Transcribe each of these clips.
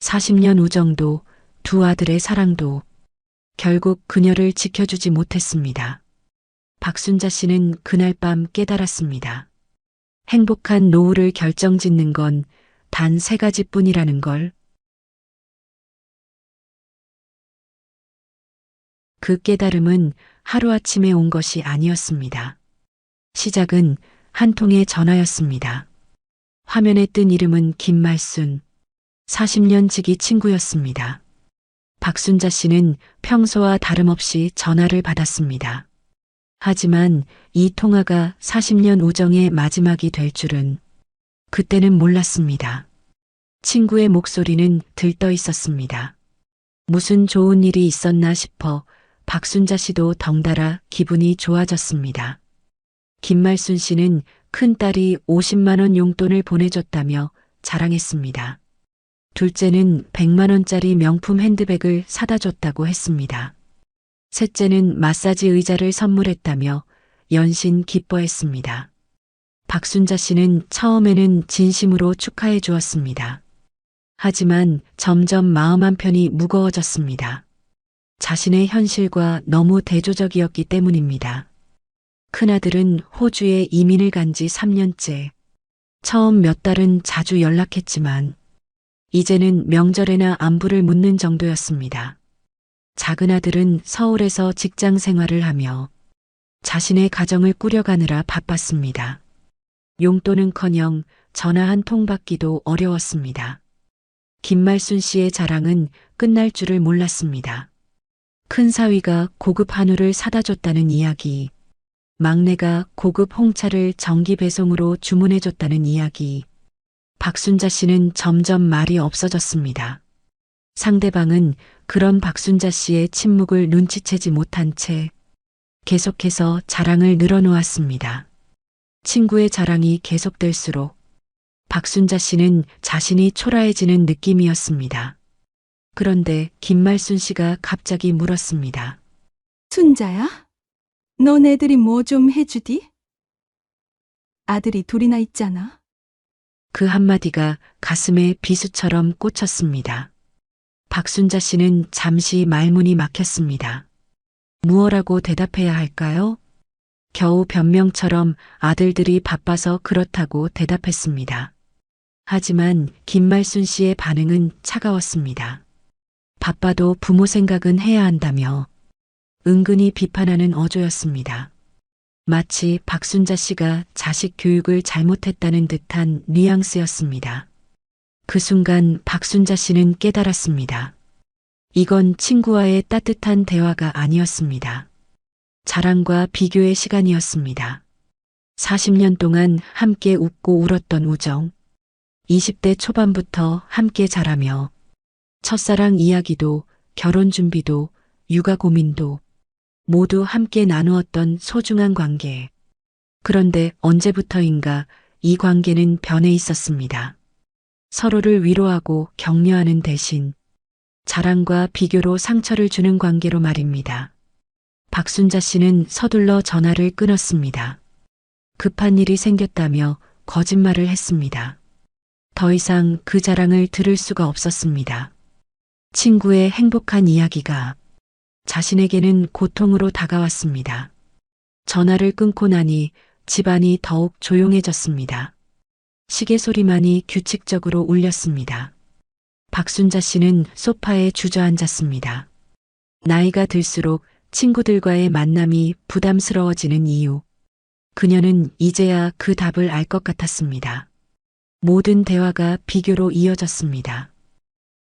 40년 우정도, 두 아들의 사랑도 결국 그녀를 지켜주지 못했습니다. 박순자 씨는 그날 밤 깨달았습니다. 행복한 노후를 결정짓는 건 단 세 가지뿐이라는 걸. 그 깨달음은 하루아침에 온 것이 아니었습니다. 시작은 한 통의 전화였습니다. 화면에 뜬 이름은 김말순, 40년 지기 친구였습니다. 박순자 씨는 평소와 다름없이 전화를 받았습니다. 하지만 이 통화가 40년 우정의 마지막이 될 줄은 그때는 몰랐습니다. 친구의 목소리는 들떠 있었습니다. 무슨 좋은 일이 있었나 싶어 박순자 씨도 덩달아 기분이 좋아졌습니다. 김말순 씨는 큰딸이 50만 원 용돈을 보내줬다며 자랑했습니다. 둘째는 100만 원짜리 명품 핸드백을 사다 줬다고 했습니다. 셋째는 마사지 의자를 선물했다며 연신 기뻐했습니다. 박순자 씨는 처음에는 진심으로 축하해 주었습니다. 하지만 점점 마음 한편이 무거워졌습니다. 자신의 현실과 너무 대조적이었기 때문입니다. 큰아들은 호주에 이민을 간 지 3년째. 처음 몇 달은 자주 연락했지만 이제는 명절에나 안부를 묻는 정도였습니다. 작은 아들은 서울에서 직장 생활을 하며 자신의 가정을 꾸려가느라 바빴습니다. 용돈은커녕 전화 한 통 받기도 어려웠습니다. 김말순 씨의 자랑은 끝날 줄을 몰랐습니다. 큰 사위가 고급 한우를 사다 줬다는 이야기, 막내가 고급 홍차를 정기 배송으로 주문해 줬다는 이야기. 박순자 씨는 점점 말이 없어졌습니다. 상대방은 그런 박순자 씨의 침묵을 눈치채지 못한 채 계속해서 자랑을 늘어놓았습니다. 친구의 자랑이 계속될수록 박순자 씨는 자신이 초라해지는 느낌이었습니다. 그런데 김말순 씨가 갑자기 물었습니다. 순자야? 너네들이 뭐 좀 해주디? 아들이 둘이나 있잖아. 그 한마디가 가슴에 비수처럼 꽂혔습니다. 박순자 씨는 잠시 말문이 막혔습니다. 무엇라고 대답해야 할까요? 겨우 변명처럼 아들들이 바빠서 그렇다고 대답했습니다. 하지만 김말순 씨의 반응은 차가웠습니다. 바빠도 부모 생각은 해야 한다며 은근히 비판하는 어조였습니다. 마치 박순자 씨가 자식 교육을 잘못했다는 듯한 뉘앙스였습니다. 그 순간 박순자 씨는 깨달았습니다. 이건 친구와의 따뜻한 대화가 아니었습니다. 자랑과 비교의 시간이었습니다. 40년 동안 함께 웃고 울었던 우정, 20대 초반부터 함께 자라며 첫사랑 이야기도 결혼 준비도 육아 고민도 모두 함께 나누었던 소중한 관계. 그런데 언제부터인가 이 관계는 변해 있었습니다. 서로를 위로하고 격려하는 대신 자랑과 비교로 상처를 주는 관계로 말입니다. 박순자 씨는 서둘러 전화를 끊었습니다. 급한 일이 생겼다며 거짓말을 했습니다. 더 이상 그 자랑을 들을 수가 없었습니다. 친구의 행복한 이야기가 자신에게는 고통으로 다가왔습니다. 전화를 끊고 나니 집안이 더욱 조용해졌습니다. 시계 소리만이 규칙적으로 울렸습니다. 박순자 씨는 소파에 주저앉았습니다. 나이가 들수록 친구들과의 만남이 부담스러워지는 이유. 그녀는 이제야 그 답을 알 것 같았습니다. 모든 대화가 비교로 이어졌습니다.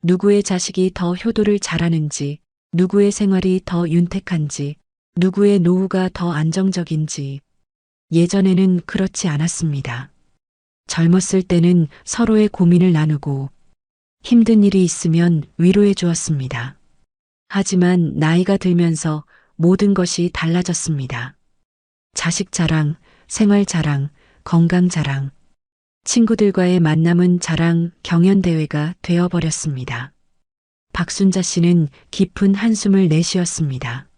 누구의 자식이 더 효도를 잘하는지, 누구의 생활이 더 윤택한지, 누구의 노후가 더 안정적인지. 예전에는 그렇지 않았습니다. 젊었을 때는 서로의 고민을 나누고 힘든 일이 있으면 위로해 주었습니다. 하지만 나이가 들면서 모든 것이 달라졌습니다. 자식 자랑, 생활 자랑, 건강 자랑, 친구들과의 만남은 자랑, 경연대회가 되어버렸습니다. 박순자 씨는 깊은 한숨을 내쉬었습니다.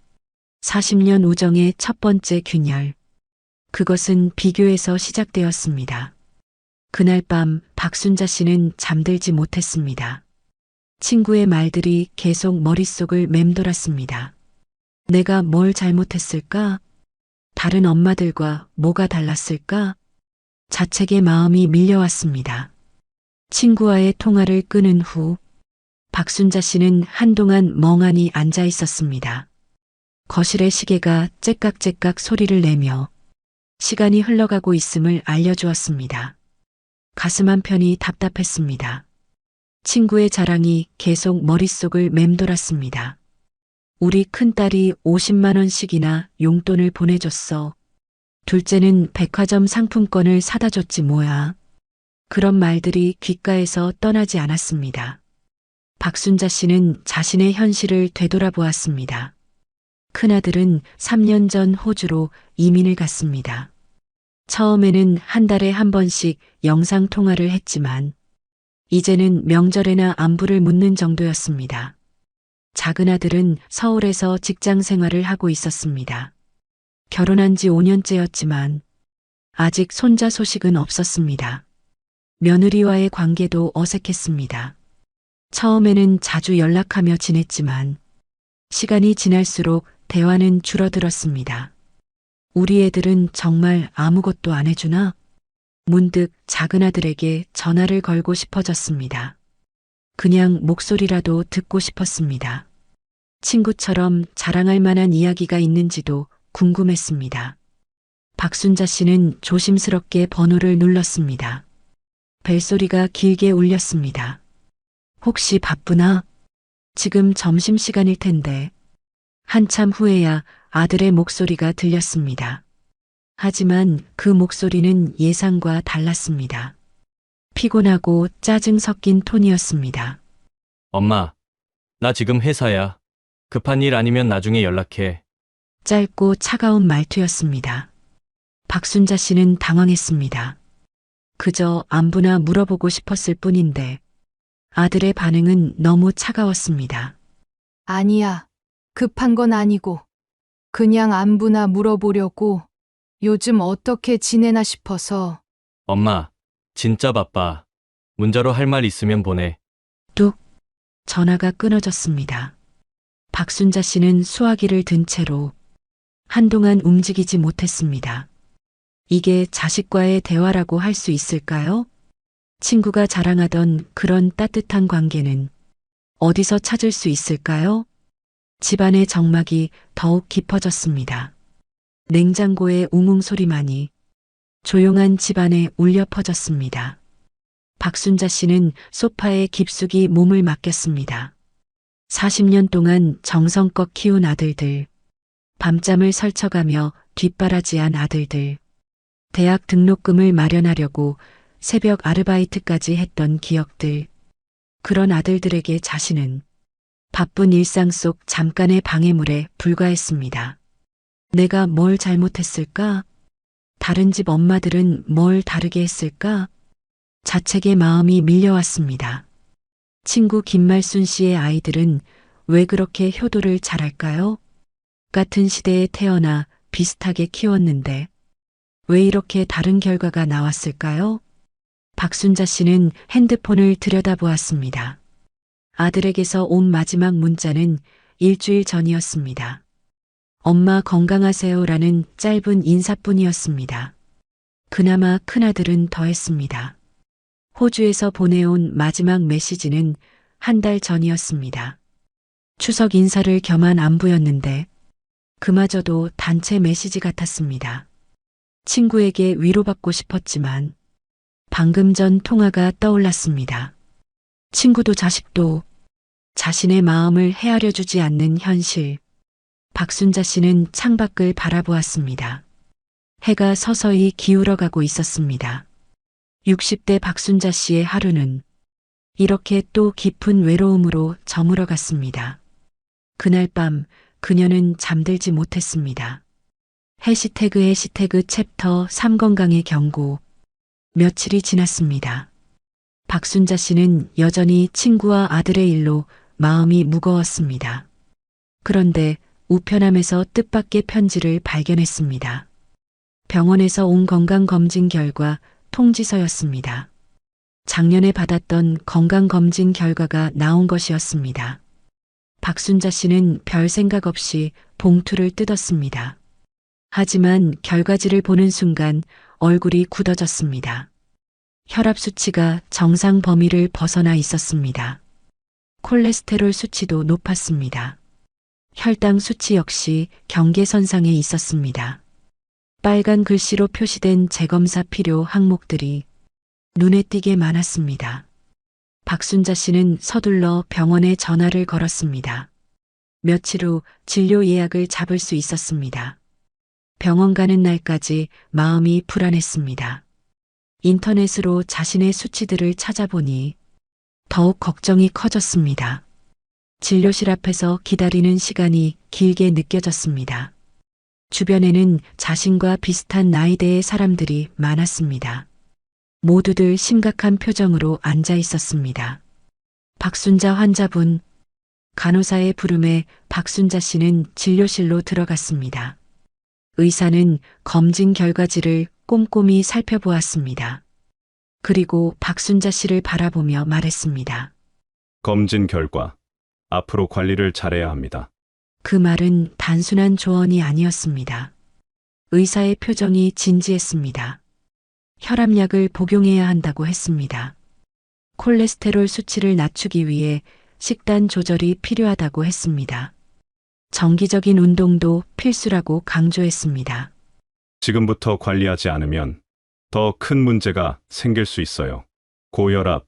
40년 우정의 첫 번째 균열. 그것은 비교에서 시작되었습니다. 그날 밤 박순자 씨는 잠들지 못했습니다. 친구의 말들이 계속 머릿속을 맴돌았습니다. 내가 뭘 잘못했을까? 다른 엄마들과 뭐가 달랐을까? 자책의 마음이 밀려왔습니다. 친구와의 통화를 끊은 후 박순자 씨는 한동안 멍하니 앉아 있었습니다. 거실의 시계가 째깍째깍 소리를 내며 시간이 흘러가고 있음을 알려주었습니다. 가슴 한편이 답답했습니다. 친구의 자랑이 계속 머릿속을 맴돌았습니다. 우리 큰딸이 50만 원씩이나 용돈을 보내줬어. 둘째는 백화점 상품권을 사다 줬지 뭐야. 그런 말들이 귓가에서 떠나지 않았습니다. 박순자 씨는 자신의 현실을 되돌아보았습니다. 큰아들은 3년 전 호주로 이민을 갔습니다. 처음에는 한 달에 한 번씩 영상 통화를 했지만 이제는 명절에나 안부를 묻는 정도였습니다. 작은 아들은 서울에서 직장 생활을 하고 있었습니다. 결혼한 지 5년째였지만 아직 손자 소식은 없었습니다. 며느리와의 관계도 어색했습니다. 처음에는 자주 연락하며 지냈지만 시간이 지날수록 대화는 줄어들었습니다. 우리 애들은 정말 아무것도 안 해주나? 문득 작은 아들에게 전화를 걸고 싶어졌습니다. 그냥 목소리라도 듣고 싶었습니다. 친구처럼 자랑할 만한 이야기가 있는지도 궁금했습니다. 박순자 씨는 조심스럽게 번호를 눌렀습니다. 벨소리가 길게 울렸습니다. 혹시 바쁘나? 지금 점심시간일 텐데. 한참 후에야 아들의 목소리가 들렸습니다. 하지만 그 목소리는 예상과 달랐습니다. 피곤하고 짜증 섞인 톤이었습니다. 엄마, 나 지금 회사야. 급한 일 아니면 나중에 연락해. 짧고 차가운 말투였습니다. 박순자 씨는 당황했습니다. 그저 안부나 물어보고 싶었을 뿐인데 아들의 반응은 너무 차가웠습니다. 아니야. 급한 건 아니고. 그냥 안부나 물어보려고 요즘 어떻게 지내나 싶어서. 엄마, 진짜 바빠. 문자로 할 말 있으면 보내. 뚝 전화가 끊어졌습니다. 박순자 씨는 수화기를 든 채로 한동안 움직이지 못했습니다. 이게 자식과의 대화라고 할 수 있을까요? 친구가 자랑하던 그런 따뜻한 관계는 어디서 찾을 수 있을까요? 집안의 정막이 더욱 깊어졌습니다. 냉장고의 웅웅 소리만이 조용한 집안에 울려 퍼졌습니다. 박순자 씨는 소파에 깊숙이 몸을 맡겼습니다. 40년 동안 정성껏 키운 아들들, 밤잠을 설쳐가며 뒷바라지한 아들들, 대학 등록금을 마련하려고 새벽 아르바이트까지 했던 기억들, 그런 아들들에게 자신은 바쁜 일상 속 잠깐의 방해물에 불과했습니다. 내가 뭘 잘못했을까? 다른 집 엄마들은 뭘 다르게 했을까? 자책의 마음이 밀려왔습니다. 친구 김말순 씨의 아이들은 왜 그렇게 효도를 잘할까요? 같은 시대에 태어나 비슷하게 키웠는데 왜 이렇게 다른 결과가 나왔을까요? 박순자 씨는 핸드폰을 들여다보았습니다. 아들에게서 온 마지막 문자는 일주일 전이었습니다. 엄마 건강하세요라는 짧은 인사뿐이었습니다. 그나마 큰아들은 더했습니다. 호주에서 보내온 마지막 메시지는 한 달 전이었습니다. 추석 인사를 겸한 안부였는데 그마저도 단체 메시지 같았습니다. 친구에게 위로받고 싶었지만 방금 전 통화가 떠올랐습니다. 친구도 자식도 자신의 마음을 헤아려 주지 않는 현실. 박순자 씨는 창밖을 바라보았습니다. 해가 서서히 기울어가고 있었습니다. 60대 박순자 씨의 하루는 이렇게 또 깊은 외로움으로 저물어 갔습니다. 그날 밤 그녀는 잠들지 못했습니다. 해시태그 챕터 3 건강의 경고. 며칠이 지났습니다. 박순자 씨는 여전히 친구와 아들의 일로 마음이 무거웠습니다. 그런데 우편함에서 뜻밖의 편지를 발견했습니다. 병원에서 온 건강검진 결과 통지서였습니다. 작년에 받았던 건강검진 결과가 나온 것이었습니다. 박순자 씨는 별 생각 없이 봉투를 뜯었습니다. 하지만 결과지를 보는 순간 얼굴이 굳어졌습니다. 혈압 수치가 정상 범위를 벗어나 있었습니다. 콜레스테롤 수치도 높았습니다. 혈당 수치 역시 경계선상에 있었습니다. 빨간 글씨로 표시된 재검사 필요 항목들이 눈에 띄게 많았습니다. 박순자 씨는 서둘러 병원에 전화를 걸었습니다. 며칠 후 진료 예약을 잡을 수 있었습니다. 병원 가는 날까지 마음이 불안했습니다. 인터넷으로 자신의 수치들을 찾아보니 더욱 걱정이 커졌습니다. 진료실 앞에서 기다리는 시간이 길게 느껴졌습니다. 주변에는 자신과 비슷한 나이대의 사람들이 많았습니다. 모두들 심각한 표정으로 앉아 있었습니다. 박순자 환자분, 간호사의 부름에 박순자 씨는 진료실로 들어갔습니다. 의사는 검진 결과지를 꼼꼼히 살펴보았습니다. 그리고 박순자 씨를 바라보며 말했습니다. 검진 결과, 앞으로 관리를 잘해야 합니다. 그 말은 단순한 조언이 아니었습니다. 의사의 표정이 진지했습니다. 혈압약을 복용해야 한다고 했습니다. 콜레스테롤 수치를 낮추기 위해 식단 조절이 필요하다고 했습니다. 정기적인 운동도 필수라고 강조했습니다. 지금부터 관리하지 않으면 더 큰 문제가 생길 수 있어요. 고혈압,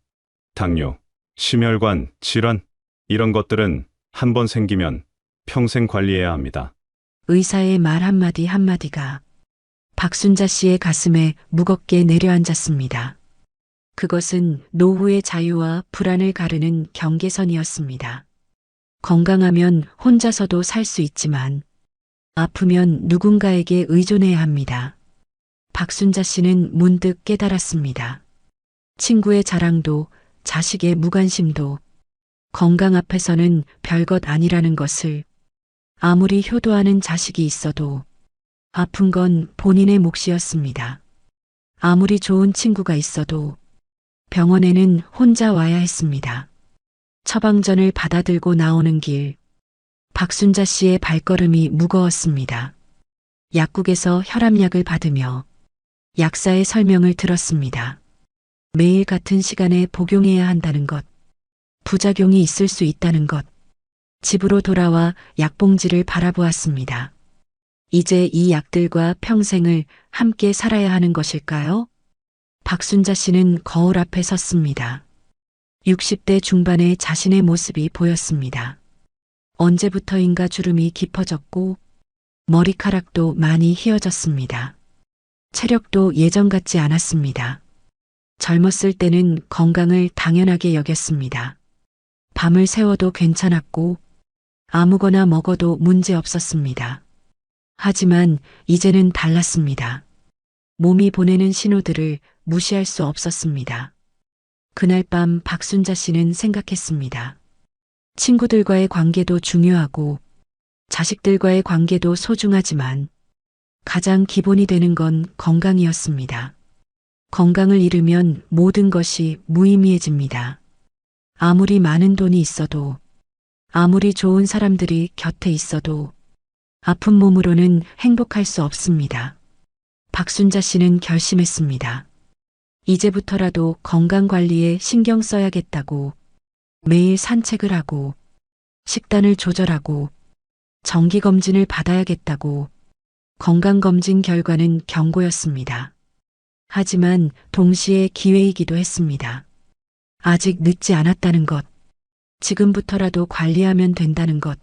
당뇨, 심혈관 질환, 이런 것들은 한번 생기면 평생 관리해야 합니다. 의사의 말 한마디 한마디가 박순자 씨의 가슴에 무겁게 내려앉았습니다. 그것은 노후의 자유와 불안을 가르는 경계선이었습니다. 건강하면 혼자서도 살 수 있지만 아프면 누군가에게 의존해야 합니다. 박순자 씨는 문득 깨달았습니다. 친구의 자랑도 자식의 무관심도 건강 앞에서는 별것 아니라는 것을, 아무리 효도하는 자식이 있어도 아픈 건 본인의 몫이었습니다. 아무리 좋은 친구가 있어도 병원에는 혼자 와야 했습니다. 처방전을 받아들고 나오는 길, 박순자 씨의 발걸음이 무거웠습니다. 약국에서 혈압약을 받으며 약사의 설명을 들었습니다. 매일 같은 시간에 복용해야 한다는 것, 부작용이 있을 수 있다는 것, 집으로 돌아와 약봉지를 바라보았습니다. 이제 이 약들과 평생을 함께 살아야 하는 것일까요? 박순자 씨는 거울 앞에 섰습니다. 60대 중반의 자신의 모습이 보였습니다. 언제부터인가 주름이 깊어졌고 머리카락도 많이 휘어졌습니다. 체력도 예전 같지 않았습니다. 젊었을 때는 건강을 당연하게 여겼습니다. 밤을 새워도 괜찮았고 아무거나 먹어도 문제 없었습니다. 하지만 이제는 달랐습니다. 몸이 보내는 신호들을 무시할 수 없었습니다. 그날 밤 박순자 씨는 생각했습니다. 친구들과의 관계도 중요하고 자식들과의 관계도 소중하지만 가장 기본이 되는 건 건강이었습니다. 건강을 잃으면 모든 것이 무의미해집니다. 아무리 많은 돈이 있어도, 아무리 좋은 사람들이 곁에 있어도 아픈 몸으로는 행복할 수 없습니다. 박순자 씨는 결심했습니다. 이제부터라도 건강 관리에 신경 써야겠다고, 매일 산책을 하고 식단을 조절하고 정기검진을 받아야겠다고. 건강검진 결과는 경고였습니다. 하지만 동시에 기회이기도 했습니다. 아직 늦지 않았다는 것, 지금부터라도 관리하면 된다는 것.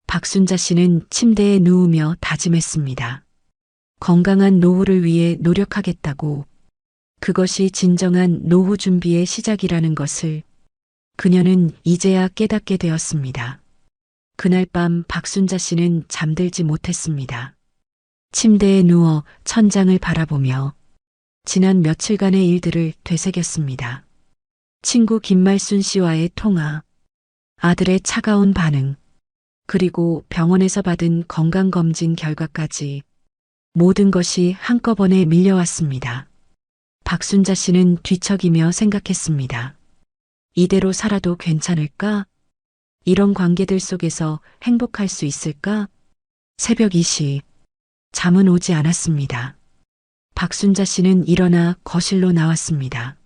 박순자 씨는 침대에 누우며 다짐했습니다. 건강한 노후를 위해 노력하겠다고. 그것이 진정한 노후 준비의 시작이라는 것을 그녀는 이제야 깨닫게 되었습니다. 그날 밤 박순자 씨는 잠들지 못했습니다. 침대에 누워 천장을 바라보며 지난 며칠간의 일들을 되새겼습니다. 친구 김말순 씨와의 통화, 아들의 차가운 반응, 그리고 병원에서 받은 건강검진 결과까지 모든 것이 한꺼번에 밀려왔습니다. 박순자 씨는 뒤척이며 생각했습니다. 이대로 살아도 괜찮을까? 이런 관계들 속에서 행복할 수 있을까? 새벽 2시. 잠은 오지 않았습니다. 박순자 씨는 일어나 거실로 나왔습니다.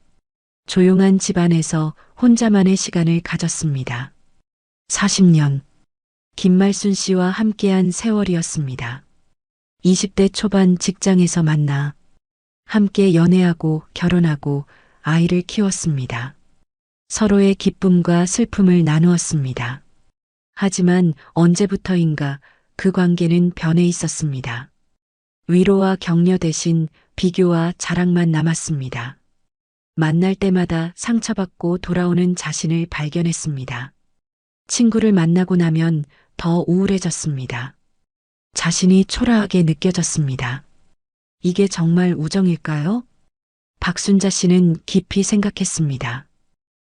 조용한 집안에서 혼자만의 시간을 가졌습니다. 40년. 김말순 씨와 함께한 세월이었습니다. 20대 초반 직장에서 만나 함께 연애하고 결혼하고 아이를 키웠습니다. 서로의 기쁨과 슬픔을 나누었습니다. 하지만 언제부터인가 그 관계는 변해 있었습니다. 위로와 격려 대신 비교와 자랑만 남았습니다. 만날 때마다 상처받고 돌아오는 자신을 발견했습니다. 친구를 만나고 나면 더 우울해졌습니다. 자신이 초라하게 느껴졌습니다. 이게 정말 우정일까요? 박순자 씨는 깊이 생각했습니다.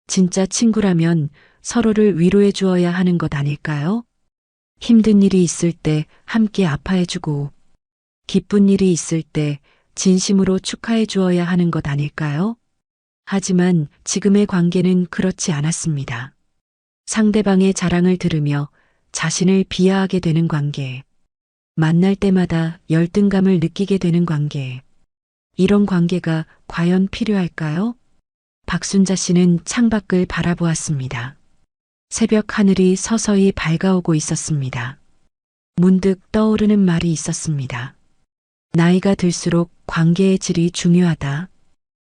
진짜 친구라면 서로를 위로해 주어야 하는 것 아닐까요? 힘든 일이 있을 때 함께 아파해주고, 기쁜 일이 있을 때 진심으로 축하해 주어야 하는 것 아닐까요? 하지만 지금의 관계는 그렇지 않았습니다. 상대방의 자랑을 들으며 자신을 비하하게 되는 관계, 만날 때마다 열등감을 느끼게 되는 관계, 이런 관계가 과연 필요할까요? 박순자 씨는 창밖을 바라보았습니다. 새벽 하늘이 서서히 밝아오고 있었습니다. 문득 떠오르는 말이 있었습니다. 나이가 들수록 관계의 질이 중요하다.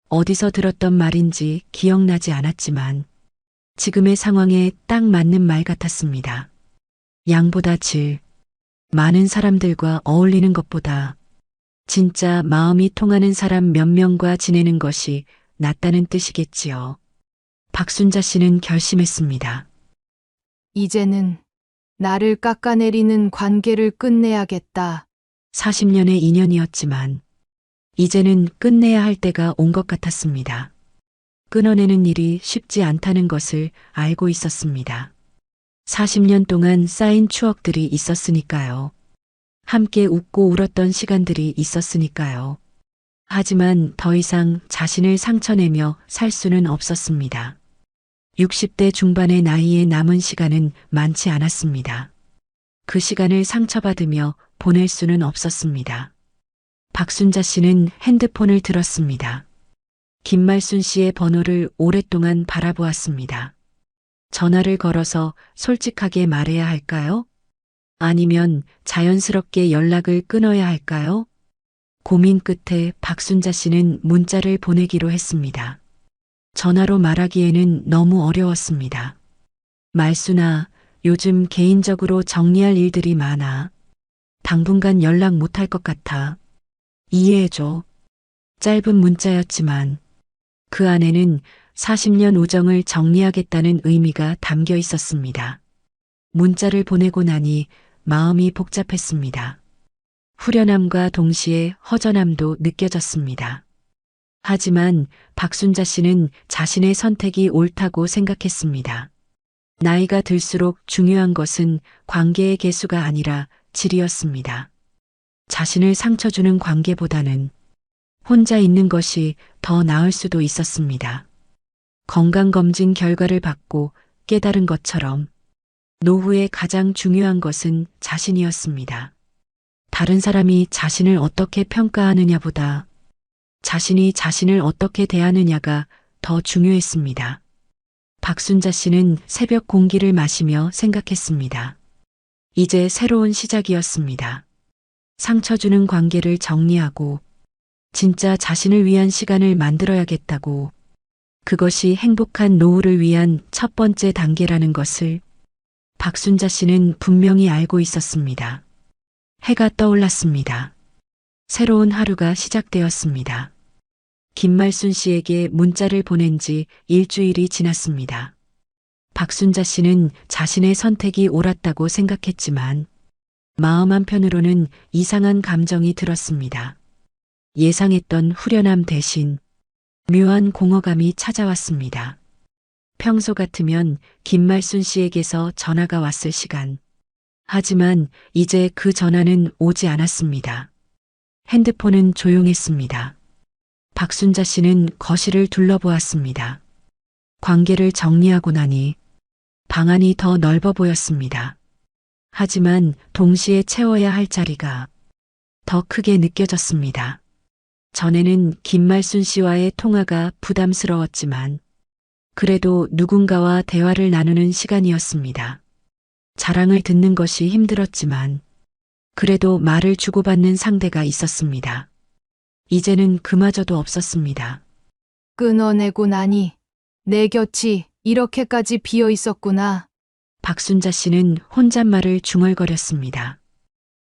어디서 들었던 말인지 기억나지 않았지만 지금의 상황에 딱 맞는 말 같았습니다. 양보다 질. 많은 사람들과 어울리는 것보다 진짜 마음이 통하는 사람 몇 명과 지내는 것이 낫다는 뜻이겠지요. 박순자 씨는 결심했습니다. 이제는 나를 깎아내리는 관계를 끝내야겠다. 40년의 인연이었지만 이제는 끝내야 할 때가 온 것 같았습니다. 끊어내는 일이 쉽지 않다는 것을 알고 있었습니다. 40년 동안 쌓인 추억들이 있었으니까요. 함께 웃고 울었던 시간들이 있었으니까요. 하지만 더 이상 자신을 상처내며 살 수는 없었습니다. 60대 중반의 나이에 남은 시간은 많지 않았습니다. 그 시간을 상처받으며 보낼 수는 없었습니다. 박순자 씨는 핸드폰을 들었습니다. 김말순 씨의 번호를 오랫동안 바라보았습니다. 전화를 걸어서 솔직하게 말해야 할까요? 아니면 자연스럽게 연락을 끊어야 할까요? 고민 끝에 박순자 씨는 문자를 보내기로 했습니다. 전화로 말하기에는 너무 어려웠습니다. 말순아, 요즘 개인적으로 정리할 일들이 많아. 당분간 연락 못할 것 같아. 이해해줘. 짧은 문자였지만 그 안에는 40년 우정을 정리하겠다는 의미가 담겨 있었습니다. 문자를 보내고 나니 마음이 복잡했습니다. 후련함과 동시에 허전함도 느껴졌습니다. 하지만 박순자 씨는 자신의 선택이 옳다고 생각했습니다. 나이가 들수록 중요한 것은 관계의 개수가 아니라 질이었습니다. 자신을 상처 주는 관계보다는 혼자 있는 것이 더 나을 수도 있었습니다. 건강검진 결과를 받고 깨달은 것처럼 노후에 가장 중요한 것은 자신이었습니다. 다른 사람이 자신을 어떻게 평가하느냐보다 자신이 자신을 어떻게 대하느냐가 더 중요했습니다. 박순자 씨는 새벽 공기를 마시며 생각했습니다. 이제 새로운 시작이었습니다. 상처 주는 관계를 정리하고 진짜 자신을 위한 시간을 만들어야겠다고, 그것이 행복한 노후를 위한 첫 번째 단계라는 것을 박순자 씨는 분명히 알고 있었습니다. 해가 떠올랐습니다. 새로운 하루가 시작되었습니다. 김말순 씨에게 문자를 보낸 지 일주일이 지났습니다. 박순자 씨는 자신의 선택이 옳았다고 생각했지만 마음 한편으로는 이상한 감정이 들었습니다. 예상했던 후련함 대신 묘한 공허감이 찾아왔습니다. 평소 같으면 김말순 씨에게서 전화가 왔을 시간. 하지만 이제 그 전화는 오지 않았습니다. 핸드폰은 조용했습니다. 박순자 씨는 거실을 둘러보았습니다. 관계를 정리하고 나니 방안이 더 넓어 보였습니다. 하지만 동시에 채워야 할 자리가 더 크게 느껴졌습니다. 전에는 김말순 씨와의 통화가 부담스러웠지만 그래도 누군가와 대화를 나누는 시간이었습니다. 자랑을 듣는 것이 힘들었지만 그래도 말을 주고받는 상대가 있었습니다. 이제는 그마저도 없었습니다. 끊어내고 나니 내 곁이 이렇게까지 비어 있었구나. 박순자 씨는 혼잣말을 중얼거렸습니다.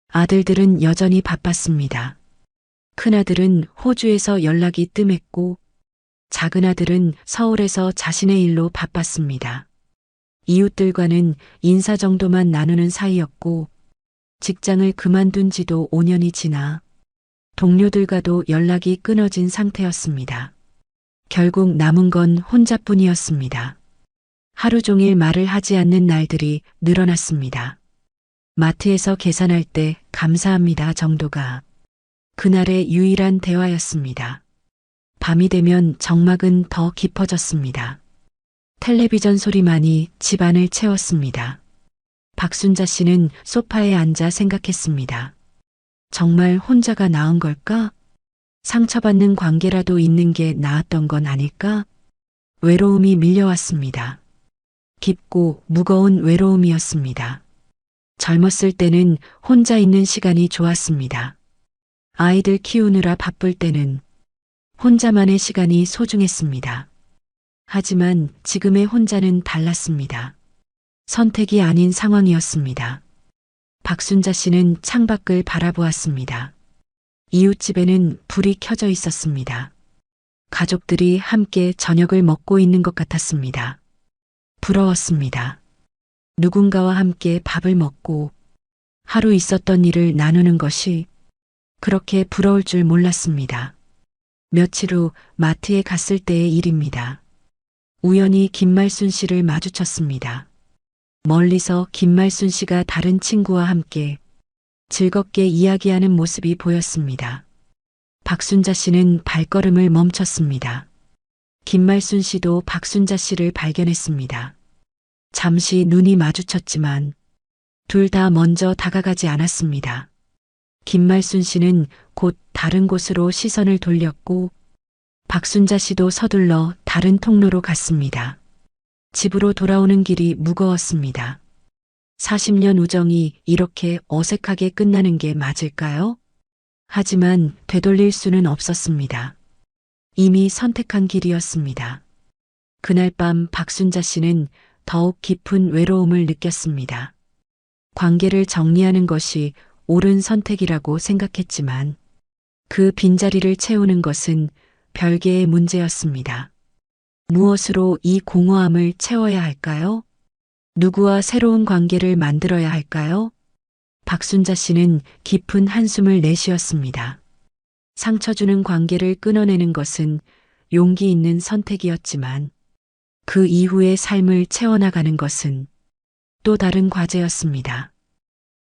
아들들은 여전히 바빴습니다. 큰아들은 호주에서 연락이 뜸했고 작은아들은 서울에서 자신의 일로 바빴습니다. 이웃들과는 인사 정도만 나누는 사이였고 직장을 그만둔 지도 5년이 지나 동료들과도 연락이 끊어진 상태였습니다. 결국 남은 건 혼자뿐이었습니다. 하루 종일 말을 하지 않는 날들이 늘어났습니다. 마트에서 계산할 때 감사합니다 정도가 그날의 유일한 대화였습니다. 밤이 되면 정막은 더 깊어졌습니다. 텔레비전 소리만이 집안을 채웠습니다. 박순자 씨는 소파에 앉아 생각했습니다. 정말 혼자가 나은 걸까? 상처받는 관계라도 있는 게 나았던 건 아닐까? 외로움이 밀려왔습니다. 깊고 무거운 외로움이었습니다. 젊었을 때는 혼자 있는 시간이 좋았습니다. 아이들 키우느라 바쁠 때는 혼자만의 시간이 소중했습니다. 하지만 지금의 혼자는 달랐습니다. 선택이 아닌 상황이었습니다. 박순자 씨는 창밖을 바라보았습니다. 이웃집에는 불이 켜져 있었습니다. 가족들이 함께 저녁을 먹고 있는 것 같았습니다. 부러웠습니다. 누군가와 함께 밥을 먹고 하루 있었던 일을 나누는 것이 그렇게 부러울 줄 몰랐습니다. 며칠 후 마트에 갔을 때의 일입니다. 우연히 김말순 씨를 마주쳤습니다. 멀리서 김말순 씨가 다른 친구와 함께 즐겁게 이야기하는 모습이 보였습니다. 박순자 씨는 발걸음을 멈췄습니다. 김말순 씨도 박순자 씨를 발견했습니다. 잠시 눈이 마주쳤지만 둘 다 먼저 다가가지 않았습니다. 김말순 씨는 곧 다른 곳으로 시선을 돌렸고 박순자 씨도 서둘러 다른 통로로 갔습니다. 집으로 돌아오는 길이 무거웠습니다. 40년 우정이 이렇게 어색하게 끝나는 게 맞을까요? 하지만 되돌릴 수는 없었습니다. 이미 선택한 길이었습니다. 그날 밤 박순자 씨는 더욱 깊은 외로움을 느꼈습니다. 관계를 정리하는 것이 옳은 선택이라고 생각했지만 그 빈자리를 채우는 것은 별개의 문제였습니다. 무엇으로 이 공허함을 채워야 할까요? 누구와 새로운 관계를 만들어야 할까요? 박순자 씨는 깊은 한숨을 내쉬었습니다. 상처 주는 관계를 끊어내는 것은 용기 있는 선택이었지만 그 이후의 삶을 채워나가는 것은 또 다른 과제였습니다.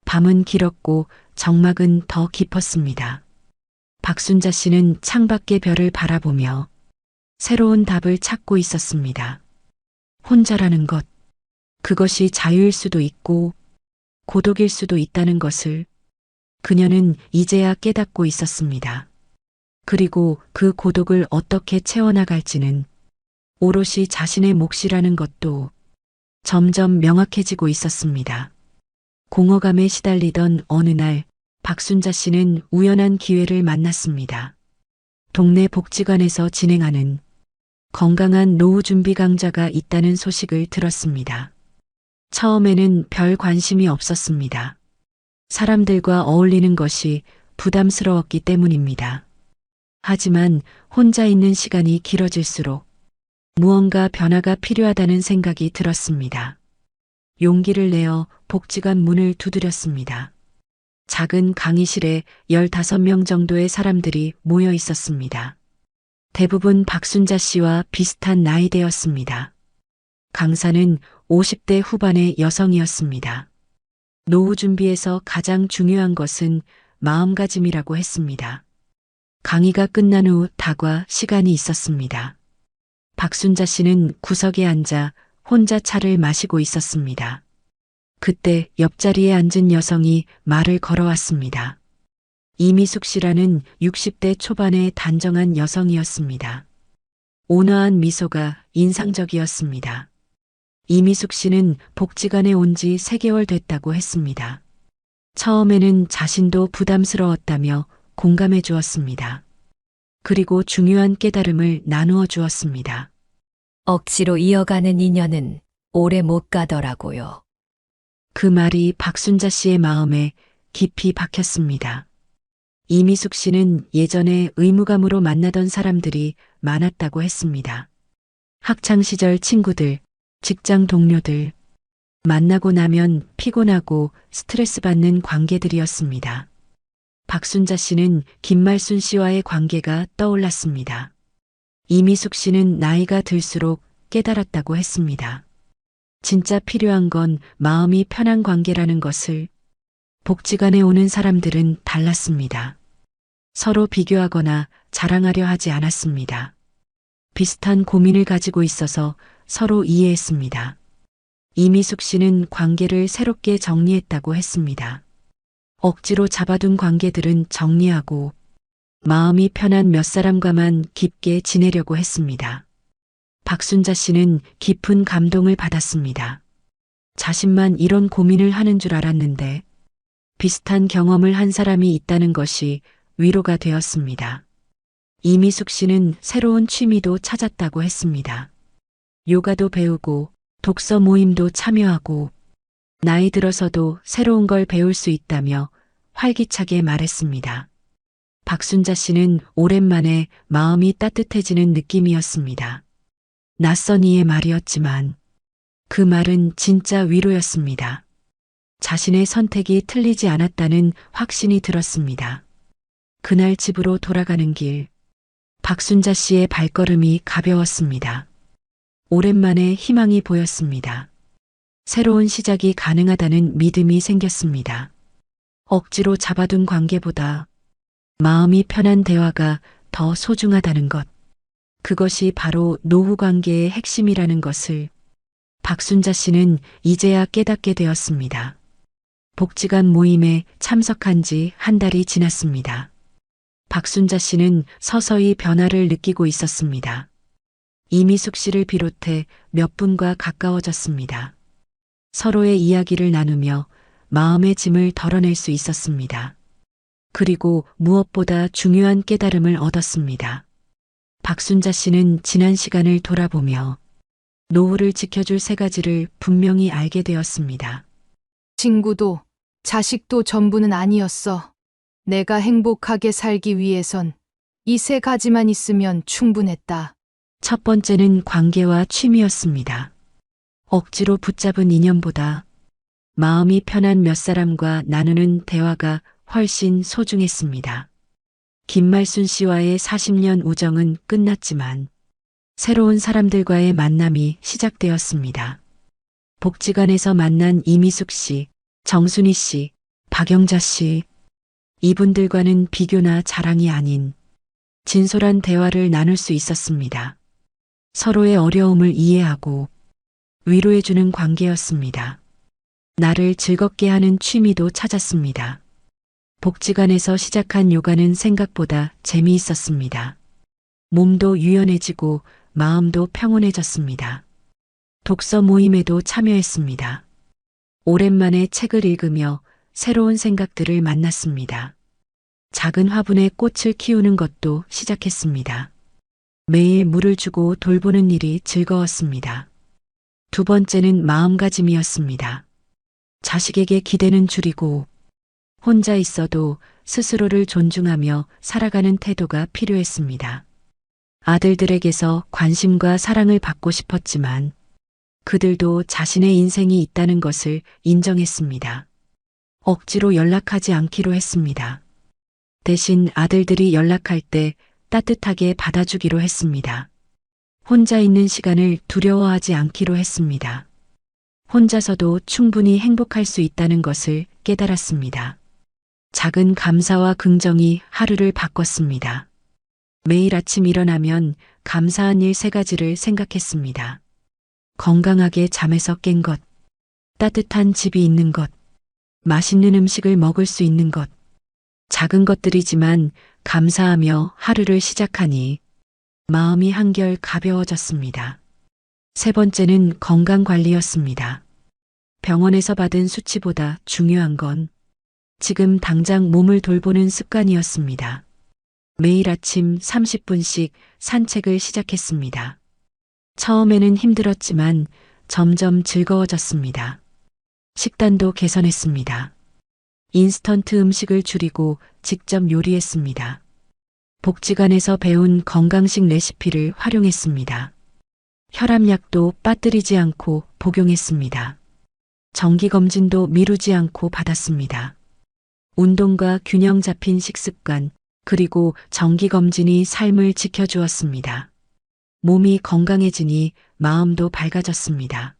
밤은 길었고 정막은 더 깊었습니다. 박순자 씨는 창밖의 별을 바라보며 새로운 답을 찾고 있었습니다. 혼자라는 것, 그것이 자유일 수도 있고 고독일 수도 있다는 것을 그녀는 이제야 깨닫고 있었습니다. 그리고 그 고독을 어떻게 채워나갈지는 오롯이 자신의 몫이라는 것도 점점 명확해지고 있었습니다. 공허감에 시달리던 어느 날 박순자 씨는 우연한 기회를 만났습니다. 동네 복지관에서 진행하는 건강한 노후 준비 강좌가 있다는 소식을 들었습니다. 처음에는 별 관심이 없었습니다. 사람들과 어울리는 것이 부담스러웠기 때문입니다. 하지만 혼자 있는 시간이 길어질수록 무언가 변화가 필요하다는 생각이 들었습니다. 용기를 내어 복지관 문을 두드렸습니다. 작은 강의실에 15명 정도의 사람들이 모여 있었습니다. 대부분 박순자 씨와 비슷한 나이대였습니다. 강사는 50대 후반의 여성이었습니다. 노후 준비에서 가장 중요한 것은 마음가짐이라고 했습니다. 강의가 끝난 후 다과 시간이 있었습니다. 박순자 씨는 구석에 앉아 혼자 차를 마시고 있었습니다. 그때 옆자리에 앉은 여성이 말을 걸어왔습니다. 이미숙 씨라는 60대 초반의 단정한 여성이었습니다. 온화한 미소가 인상적이었습니다. 이미숙 씨는 복지관에 온 지 3개월 됐다고 했습니다. 처음에는 자신도 부담스러웠다며 공감해 주었습니다. 그리고 중요한 깨달음을 나누어 주었습니다. 억지로 이어가는 인연은 오래 못 가더라고요. 그 말이 박순자 씨의 마음에 깊이 박혔습니다. 이미숙 씨는 예전에 의무감으로 만나던 사람들이 많았다고 했습니다. 학창시절 친구들, 직장 동료들, 만나고 나면 피곤하고 스트레스 받는 관계들이었습니다. 박순자 씨는 김말순 씨와의 관계가 떠올랐습니다. 이미숙 씨는 나이가 들수록 깨달았다고 했습니다. 진짜 필요한 건 마음이 편한 관계라는 것을. 복지관에 오는 사람들은 달랐습니다. 서로 비교하거나 자랑하려 하지 않았습니다. 비슷한 고민을 가지고 있어서 서로 이해했습니다. 이미숙 씨는 관계를 새롭게 정리했다고 했습니다. 억지로 잡아둔 관계들은 정리하고 마음이 편한 몇 사람과만 깊게 지내려고 했습니다. 박순자 씨는 깊은 감동을 받았습니다. 자신만 이런 고민을 하는 줄 알았는데 비슷한 경험을 한 사람이 있다는 것이 위로가 되었습니다. 이미숙 씨는 새로운 취미도 찾았다고 했습니다. 요가도 배우고 독서 모임도 참여하고 나이 들어서도 새로운 걸 배울 수 있다며 활기차게 말했습니다. 박순자 씨는 오랜만에 마음이 따뜻해지는 느낌이었습니다. 낯선 이의 말이었지만 그 말은 진짜 위로였습니다. 자신의 선택이 틀리지 않았다는 확신이 들었습니다. 그날 집으로 돌아가는 길, 박순자 씨의 발걸음이 가벼웠습니다. 오랜만에 희망이 보였습니다. 새로운 시작이 가능하다는 믿음이 생겼습니다. 억지로 잡아둔 관계보다 마음이 편한 대화가 더 소중하다는 것. 그것이 바로 노후 관계의 핵심이라는 것을 박순자 씨는 이제야 깨닫게 되었습니다. 복지관 모임에 참석한 지 한 달이 지났습니다. 박순자 씨는 서서히 변화를 느끼고 있었습니다. 이미숙 씨를 비롯해 몇 분과 가까워졌습니다. 서로의 이야기를 나누며 마음의 짐을 덜어낼 수 있었습니다. 그리고 무엇보다 중요한 깨달음을 얻었습니다. 박순자 씨는 지난 시간을 돌아보며 노후를 지켜줄 3가지를 분명히 알게 되었습니다. 친구도 자식도 전부는 아니었어. 내가 행복하게 살기 위해선 이 3가지만 있으면 충분했다. 첫 번째는 관계와 취미였습니다. 억지로 붙잡은 인연보다 마음이 편한 몇 사람과 나누는 대화가 훨씬 소중했습니다. 김말순 씨와의 40년 우정은 끝났지만 새로운 사람들과의 만남이 시작되었습니다. 복지관에서 만난 이미숙 씨, 정순희 씨, 박영자 씨, 이분들과는 비교나 자랑이 아닌 진솔한 대화를 나눌 수 있었습니다. 서로의 어려움을 이해하고 위로해주는 관계였습니다. 나를 즐겁게 하는 취미도 찾았습니다. 복지관에서 시작한 요가는 생각보다 재미있었습니다. 몸도 유연해지고 마음도 평온해졌습니다. 독서 모임에도 참여했습니다. 오랜만에 책을 읽으며 새로운 생각들을 만났습니다. 작은 화분에 꽃을 키우는 것도 시작했습니다. 매일 물을 주고 돌보는 일이 즐거웠습니다. 두 번째는 마음가짐이었습니다. 자식에게 기대는 줄이고 혼자 있어도 스스로를 존중하며 살아가는 태도가 필요했습니다. 아들들에게서 관심과 사랑을 받고 싶었지만 그들도 자신의 인생이 있다는 것을 인정했습니다. 억지로 연락하지 않기로 했습니다. 대신 아들들이 연락할 때 따뜻하게 받아주기로 했습니다. 혼자 있는 시간을 두려워하지 않기로 했습니다. 혼자서도 충분히 행복할 수 있다는 것을 깨달았습니다. 작은 감사와 긍정이 하루를 바꿨습니다. 매일 아침 일어나면 감사한 일 3가지를 생각했습니다. 건강하게 잠에서 깬 것, 따뜻한 집이 있는 것, 맛있는 음식을 먹을 수 있는 것. 작은 것들이지만 감사하며 하루를 시작하니 마음이 한결 가벼워졌습니다. 3번째는 건강 관리였습니다. 병원에서 받은 수치보다 중요한 건 지금 당장 몸을 돌보는 습관이었습니다. 매일 아침 30분씩 산책을 시작했습니다. 처음에는 힘들었지만 점점 즐거워졌습니다. 식단도 개선했습니다. 인스턴트 음식을 줄이고 직접 요리했습니다. 복지관에서 배운 건강식 레시피를 활용했습니다. 혈압약도 빠뜨리지 않고 복용했습니다. 정기검진도 미루지 않고 받았습니다. 운동과 균형 잡힌 식습관, 그리고 정기검진이 삶을 지켜주었습니다. 몸이 건강해지니 마음도 밝아졌습니다.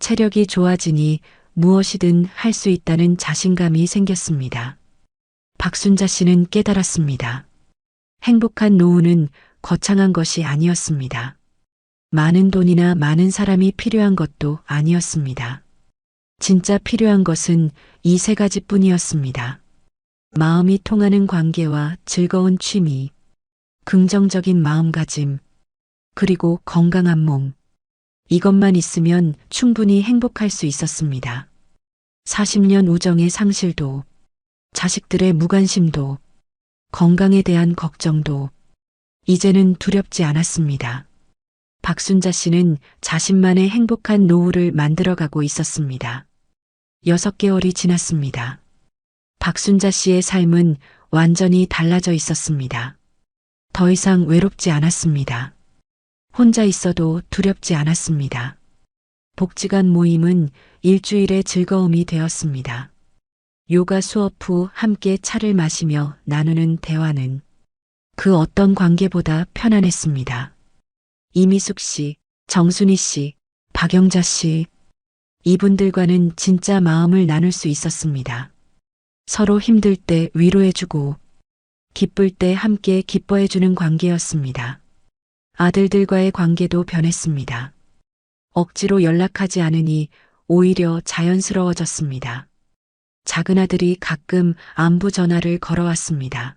체력이 좋아지니 무엇이든 할 수 있다는 자신감이 생겼습니다. 박순자 씨는 깨달았습니다. 행복한 노후는 거창한 것이 아니었습니다. 많은 돈이나 많은 사람이 필요한 것도 아니었습니다. 진짜 필요한 것은 이 3가지 뿐이었습니다. 마음이 통하는 관계와 즐거운 취미, 긍정적인 마음가짐, 그리고 건강한 몸. 이것만 있으면 충분히 행복할 수 있었습니다. 40년 우정의 상실도, 자식들의 무관심도, 건강에 대한 걱정도 이제는 두렵지 않았습니다. 박순자 씨는 자신만의 행복한 노후를 만들어가고 있었습니다. 6개월이 지났습니다. 박순자 씨의 삶은 완전히 달라져 있었습니다. 더 이상 외롭지 않았습니다. 혼자 있어도 두렵지 않았습니다. 복지관 모임은 일주일의 즐거움이 되었습니다. 요가 수업 후 함께 차를 마시며 나누는 대화는 그 어떤 관계보다 편안했습니다. 이미숙 씨, 정순희 씨, 박영자 씨, 이분들과는 진짜 마음을 나눌 수 있었습니다. 서로 힘들 때 위로해주고 기쁠 때 함께 기뻐해주는 관계였습니다. 아들들과의 관계도 변했습니다. 억지로 연락하지 않으니 오히려 자연스러워졌습니다. 작은 아들이 가끔 안부 전화를 걸어왔습니다.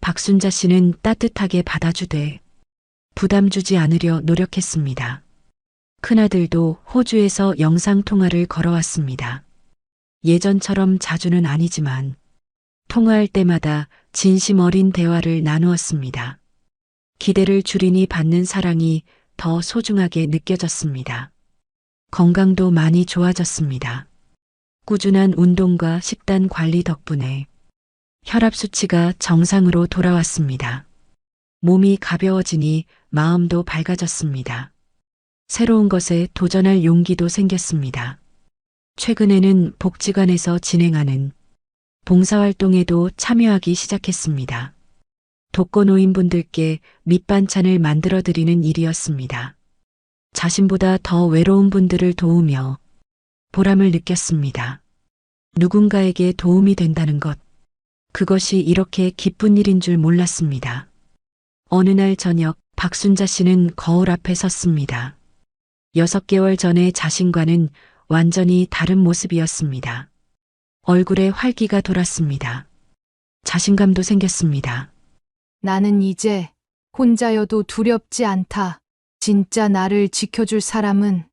박순자 씨는 따뜻하게 받아주되 부담 주지 않으려 노력했습니다. 큰아들도 호주에서 영상통화를 걸어왔습니다. 예전처럼 자주는 아니지만 통화할 때마다 진심 어린 대화를 나누었습니다. 기대를 줄이니 받는 사랑이 더 소중하게 느껴졌습니다. 건강도 많이 좋아졌습니다. 꾸준한 운동과 식단 관리 덕분에 혈압 수치가 정상으로 돌아왔습니다. 몸이 가벼워지니 마음도 밝아졌습니다. 새로운 것에 도전할 용기도 생겼습니다. 최근에는 복지관에서 진행하는 봉사활동에도 참여하기 시작했습니다. 독거노인분들께 밑반찬을 만들어 드리는 일이었습니다. 자신보다 더 외로운 분들을 도우며 보람을 느꼈습니다. 누군가에게 도움이 된다는 것, 그것이 이렇게 기쁜 일인 줄 몰랐습니다. 어느 날 저녁 박순자 씨는 거울 앞에 섰습니다. 6개월 전의 자신과는 완전히 다른 모습이었습니다. 얼굴에 활기가 돌았습니다. 자신감도 생겼습니다. 나는 이제 혼자여도 두렵지 않다. 진짜 나를 지켜줄 사람은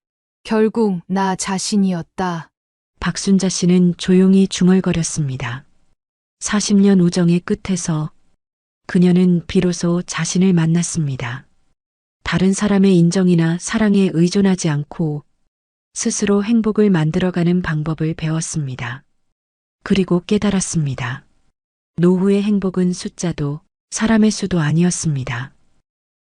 결국 나 자신이었다. 박순자 씨는 조용히 중얼거렸습니다. 40년 우정의 끝에서 그녀는 비로소 자신을 만났습니다. 다른 사람의 인정이나 사랑에 의존하지 않고 스스로 행복을 만들어가는 방법을 배웠습니다. 그리고 깨달았습니다. 노후의 행복은 숫자도 사람의 수도 아니었습니다.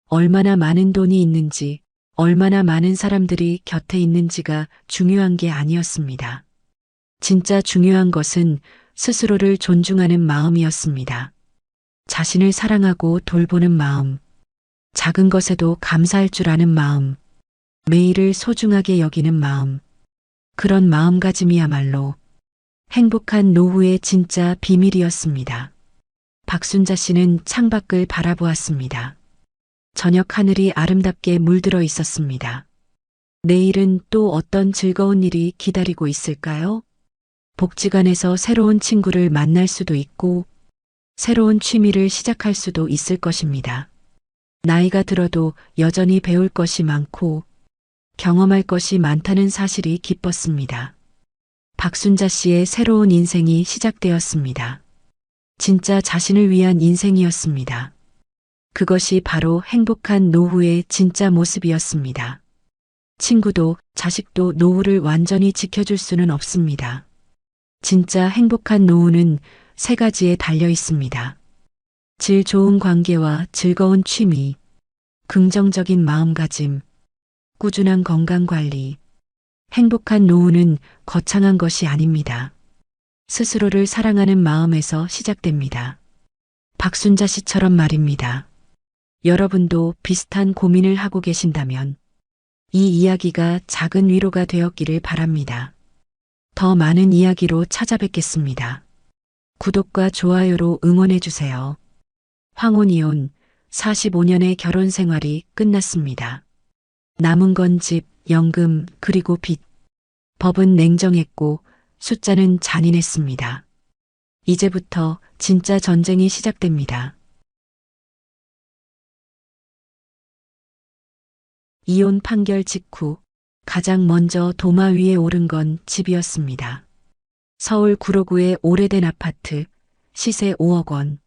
얼마나 많은 돈이 있는지, 얼마나 많은 사람들이 곁에 있는지가 중요한 게 아니었습니다. 진짜 중요한 것은 스스로를 존중하는 마음이었습니다. 자신을 사랑하고 돌보는 마음, 작은 것에도 감사할 줄 아는 마음, 매일을 소중하게 여기는 마음, 그런 마음가짐이야말로 행복한 노후의 진짜 비밀이었습니다. 박순자 씨는 창밖을 바라보았습니다. 저녁 하늘이 아름답게 물들어 있었습니다. 내일은 또 어떤 즐거운 일이 기다리고 있을까요? 복지관에서 새로운 친구를 만날 수도 있고, 새로운 취미를 시작할 수도 있을 것입니다. 나이가 들어도 여전히 배울 것이 많고, 경험할 것이 많다는 사실이 기뻤습니다. 박순자 씨의 새로운 인생이 시작되었습니다. 진짜 자신을 위한 인생이었습니다. 그것이 바로 행복한 노후의 진짜 모습이었습니다. 친구도 자식도 노후를 완전히 지켜줄 수는 없습니다. 진짜 행복한 노후는 세 가지에 달려 있습니다. 질 좋은 관계와 즐거운 취미, 긍정적인 마음가짐, 꾸준한 건강관리. 행복한 노후는 거창한 것이 아닙니다. 스스로를 사랑하는 마음에서 시작됩니다. 박순자 씨처럼 말입니다. 여러분도 비슷한 고민을 하고 계신다면 이 이야기가 작은 위로가 되었기를 바랍니다. 더 많은 이야기로 찾아뵙겠습니다. 구독과 좋아요로 응원해주세요. 황혼이혼 45년의 결혼 생활이 끝났습니다. 남은 건 집, 연금, 그리고 빚. 법은 냉정했고 숫자는 잔인했습니다. 이제부터 진짜 전쟁이 시작됩니다. 이혼 판결 직후 가장 먼저 도마 위에 오른 건 집이었습니다. 서울 구로구의 오래된 아파트, 시세 5억 원.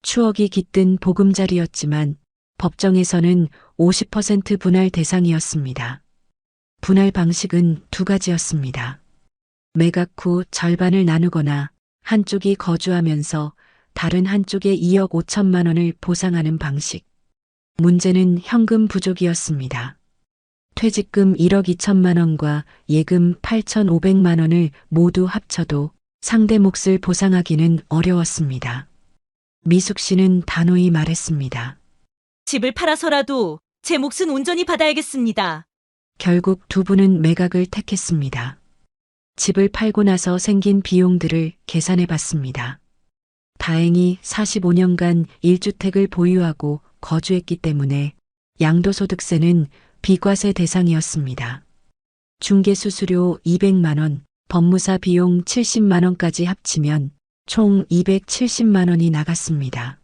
추억이 깃든 보금자리였지만 법정에서는 50% 분할 대상이었습니다. 분할 방식은 두 가지였습니다. 매각 후 절반을 나누거나 한쪽이 거주하면서 다른 한쪽에 2억 5천만 원을 보상하는 방식. 문제는 현금 부족이었습니다. 퇴직금 1억 2천만 원과 예금 8,500만 원을 모두 합쳐도 상대 몫을 보상하기는 어려웠습니다. 미숙 씨는 단호히 말했습니다. 집을 팔아서라도 제 몫은 온전히 받아야겠습니다. 결국 두 분은 매각을 택했습니다. 집을 팔고 나서 생긴 비용들을 계산해 봤습니다. 다행히 45년간 1주택을 보유하고 거주했기 때문에 양도소득세는 비과세 대상이었습니다. 중개수수료 200만 원, 법무사 비용 70만 원까지 합치면 총 270만 원이 나갔습니다.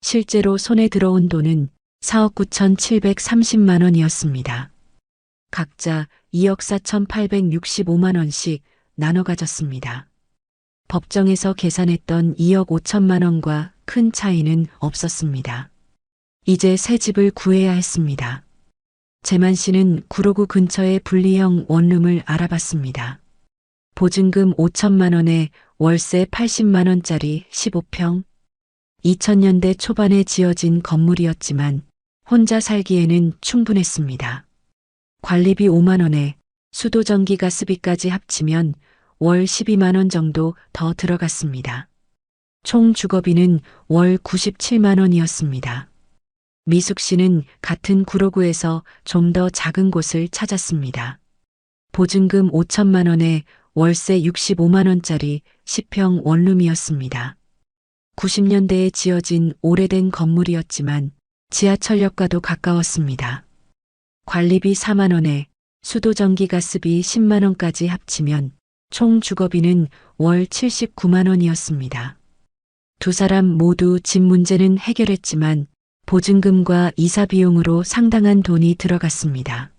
실제로 손에 들어온 돈은 4억 9,730만 원이었습니다. 각자 2억 4,865만 원씩 나눠 가졌습니다. 법정에서 계산했던 2억 5천만 원과 큰 차이는 없었습니다. 이제 새 집을 구해야 했습니다. 재만 씨는 구로구 근처의 분리형 원룸을 알아봤습니다. 보증금 5천만 원에 월세 80만 원짜리 15평. 2000년대 초반에 지어진 건물이었지만 혼자 살기에는 충분했습니다. 관리비 5만 원에 수도 전기 가스비까지 합치면 월 12만 원 정도 더 들어갔습니다. 총 주거비는 월 97만 원이었습니다. 미숙 씨는 같은 구로구에서 좀 더 작은 곳을 찾았습니다. 보증금 5천만 원에 월세 65만 원짜리 10평 원룸이었습니다. 90년대에 지어진 오래된 건물이었지만 지하철역과도 가까웠습니다. 관리비 4만 원에 수도 전기 가스비 10만 원까지 합치면 총 주거비는 월 79만 원이었습니다. 두 사람 모두 집 문제는 해결했지만 보증금과 이사 비용으로 상당한 돈이 들어갔습니다.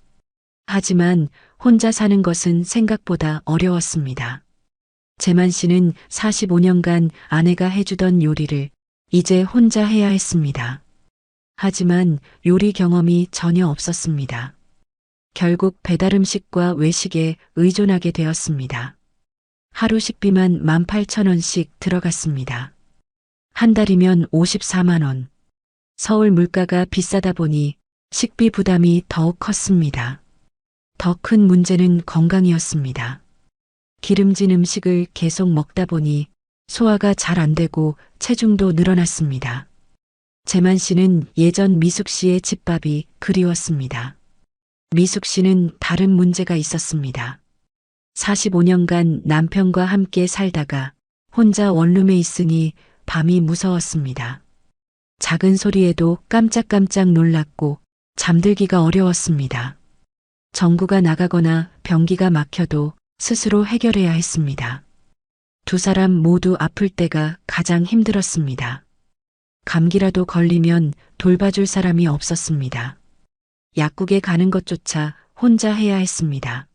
하지만 혼자 사는 것은 생각보다 어려웠습니다. 재만 씨는 45년간 아내가 해주던 요리를 이제 혼자 해야 했습니다. 하지만 요리 경험이 전혀 없었습니다. 결국 배달 음식과 외식에 의존하게 되었습니다. 하루 식비만 18,000원씩 들어갔습니다. 한 달이면 54만 원. 서울 물가가 비싸다 보니 식비 부담이 더욱 컸습니다. 더 큰 문제는 건강이었습니다. 기름진 음식을 계속 먹다 보니 소화가 잘 안 되고 체중도 늘어났습니다. 재만 씨는 예전 미숙 씨의 집밥이 그리웠습니다. 미숙 씨는 다른 문제가 있었습니다. 45년간 남편과 함께 살다가 혼자 원룸에 있으니 밤이 무서웠습니다. 작은 소리에도 깜짝깜짝 놀랐고 잠들기가 어려웠습니다. 전구가 나가거나 변기가 막혀도 스스로 해결해야 했습니다. 두 사람 모두 아플 때가 가장 힘들었습니다. 감기라도 걸리면 돌봐줄 사람이 없었습니다. 약국에 가는 것조차 혼자 해야 했습니다.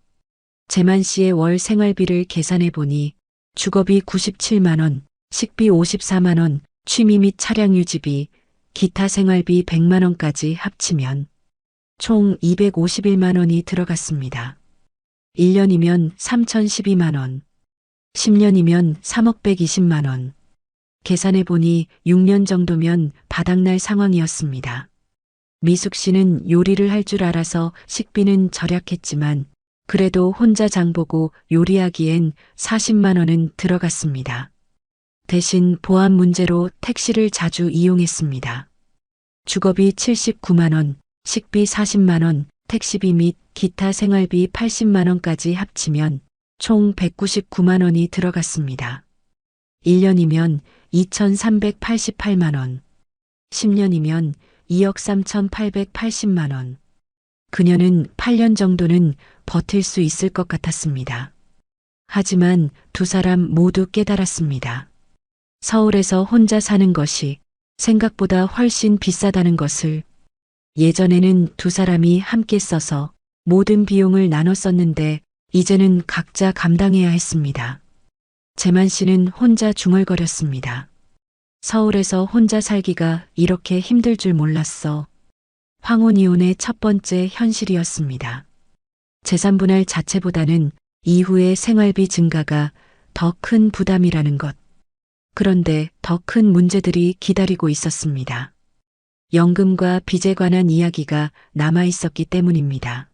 재만 씨의 월 생활비를 계산해 보니 주거비 97만 원, 식비 54만 원, 취미 및 차량 유지비, 기타 생활비 100만 원까지 합치면 총 251만 원이 들어갔습니다. 1년이면 3,012만 원, 10년이면 3억 120만 원. 계산해 보니 6년 정도면 바닥날 상황이었습니다. 미숙 씨는 요리를 할 줄 알아서 식비는 절약했지만 그래도 혼자 장보고 요리하기엔 40만 원은 들어갔습니다. 대신 보안 문제로 택시를 자주 이용했습니다. 주거비 79만 원, 식비 40만 원, 택시비 및 기타 생활비 80만 원까지 합치면 총 199만 원이 들어갔습니다. 1년이면 2,388만 원, 10년이면 2억 3,880만 원. 그녀는 8년 정도는 버틸 수 있을 것 같았습니다. 하지만 두 사람 모두 깨달았습니다. 서울에서 혼자 사는 것이 생각보다 훨씬 비싸다는 것을. 예전에는 두 사람이 함께 써서 모든 비용을 나눠 썼는데 이제는 각자 감당해야 했습니다. 재만 씨는 혼자 중얼거렸습니다. 서울에서 혼자 살기가 이렇게 힘들 줄 몰랐어. 황혼이혼의 첫 번째 현실이었습니다. 재산 분할 자체보다는 이후의 생활비 증가가 더 큰 부담이라는 것. 그런데 더 큰 문제들이 기다리고 있었습니다. 연금과 빚에 관한 이야기가 남아 있었기 때문입니다.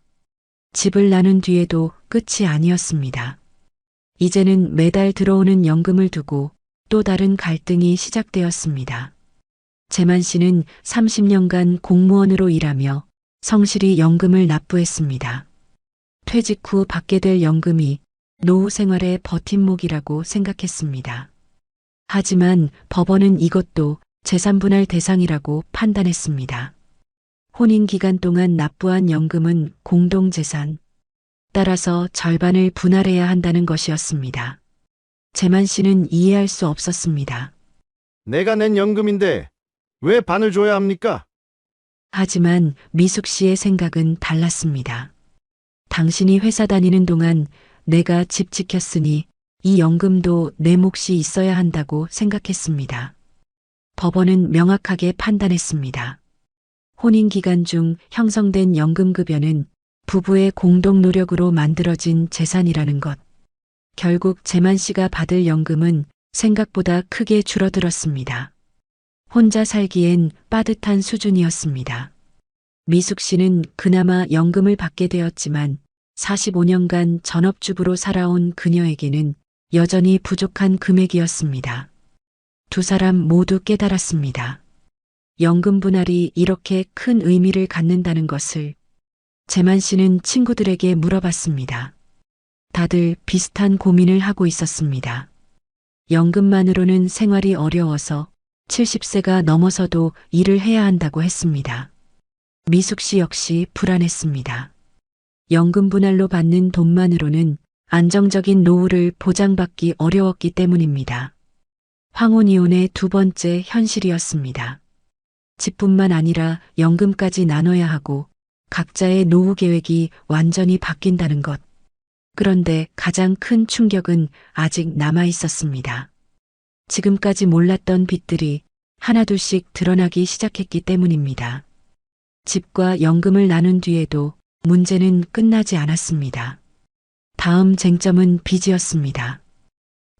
집을 나눈 뒤에도 끝이 아니었습니다. 이제는 매달 들어오는 연금을 두고 또 다른 갈등이 시작되었습니다. 재만 씨는 30년간 공무원으로 일하며 성실히 연금을 납부했습니다. 퇴직 후 받게 될 연금이 노후 생활의 버팀목이라고 생각했습니다. 하지만 법원은 이것도 재산분할 대상이라고 판단했습니다. 혼인 기간 동안 납부한 연금은 공동재산, 따라서 절반을 분할해야 한다는 것이었습니다. 재만 씨는 이해할 수 없었습니다. 내가 낸 연금인데 왜 반을 줘야 합니까? 하지만 미숙 씨의 생각은 달랐습니다. 당신이 회사 다니는 동안 내가 집 지켰으니 이 연금도 내 몫이 있어야 한다고 생각했습니다. 법원은 명확하게 판단했습니다. 혼인 기간 중 형성된 연금급여는 부부의 공동 노력으로 만들어진 재산이라는 것. 결국 재만 씨가 받을 연금은 생각보다 크게 줄어들었습니다. 혼자 살기엔 빠듯한 수준이었습니다. 미숙 씨는 그나마 연금을 받게 되었지만 45년간 전업주부로 살아온 그녀에게는 여전히 부족한 금액이었습니다. 두 사람 모두 깨달았습니다. 연금 분할이 이렇게 큰 의미를 갖는다는 것을. 재만 씨는 친구들에게 물어봤습니다. 다들 비슷한 고민을 하고 있었습니다. 연금만으로는 생활이 어려워서 70세가 넘어서도 일을 해야 한다고 했습니다. 미숙 씨 역시 불안했습니다. 연금 분할로 받는 돈만으로는 안정적인 노후를 보장받기 어려웠기 때문입니다. 황혼이혼의 두 번째 현실이었습니다. 집뿐만 아니라 연금까지 나눠야 하고 각자의 노후 계획이 완전히 바뀐다는 것. 그런데 가장 큰 충격은 아직 남아 있었습니다. 지금까지 몰랐던 빚들이 하나둘씩 드러나기 시작했기 때문입니다. 집과 연금을 나눈 뒤에도 문제는 끝나지 않았습니다. 다음 쟁점은 빚이었습니다.